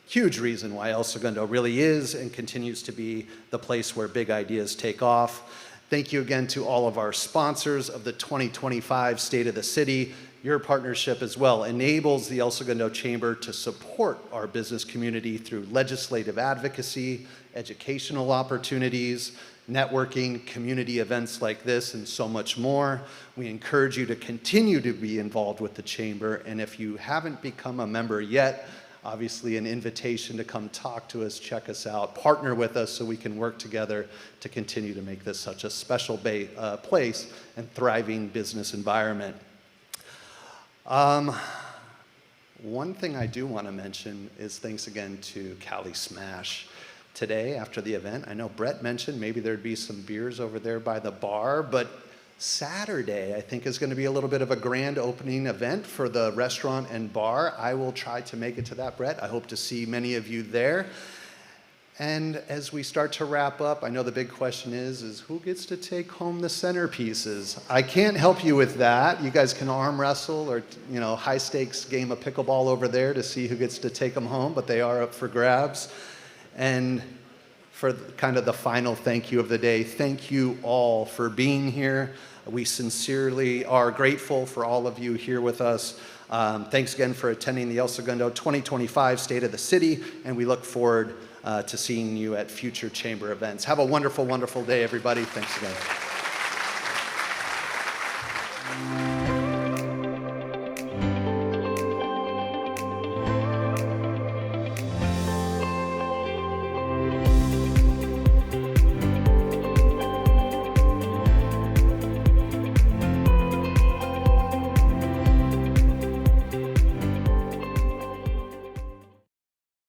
huge reason why El Segundo really is and continues to be the place where big ideas take off. Thank you again to all of our sponsors of the 2025 State of the City, your partnership as well enables the El Segundo Chamber to support our business community through legislative advocacy, educational opportunities, networking, community events like this, and so much more. We encourage you to continue to be involved with the Chamber, and if you haven't become a member yet, obviously an invitation to come talk to us, check us out, partner with us so we can work together to continue to make this such a special place and thriving business environment. One thing I do want to mention is thanks again to Cali Smash. Today, after the event, I know Brett mentioned maybe there'd be some beers over there by the bar, but Saturday, I think, is going to be a little bit of a grand opening event for the restaurant and bar. I will try to make it to that, Brett. I hope to see many of you there. And as we start to wrap up, I know the big question is who gets to take home the centerpieces? I can't help you with that. You guys can arm wrestle or, high stakes game of pickleball over there to see who gets to take them home, but they are up for grabs. And for kind of the final thank you of the day, thank you all for being here. We sincerely are grateful for all of you here with us. Thanks again for attending the El Segundo 2025 State of the City, and we look forward to seeing you at future chamber events. Have a wonderful, wonderful day, everybody. Thanks again.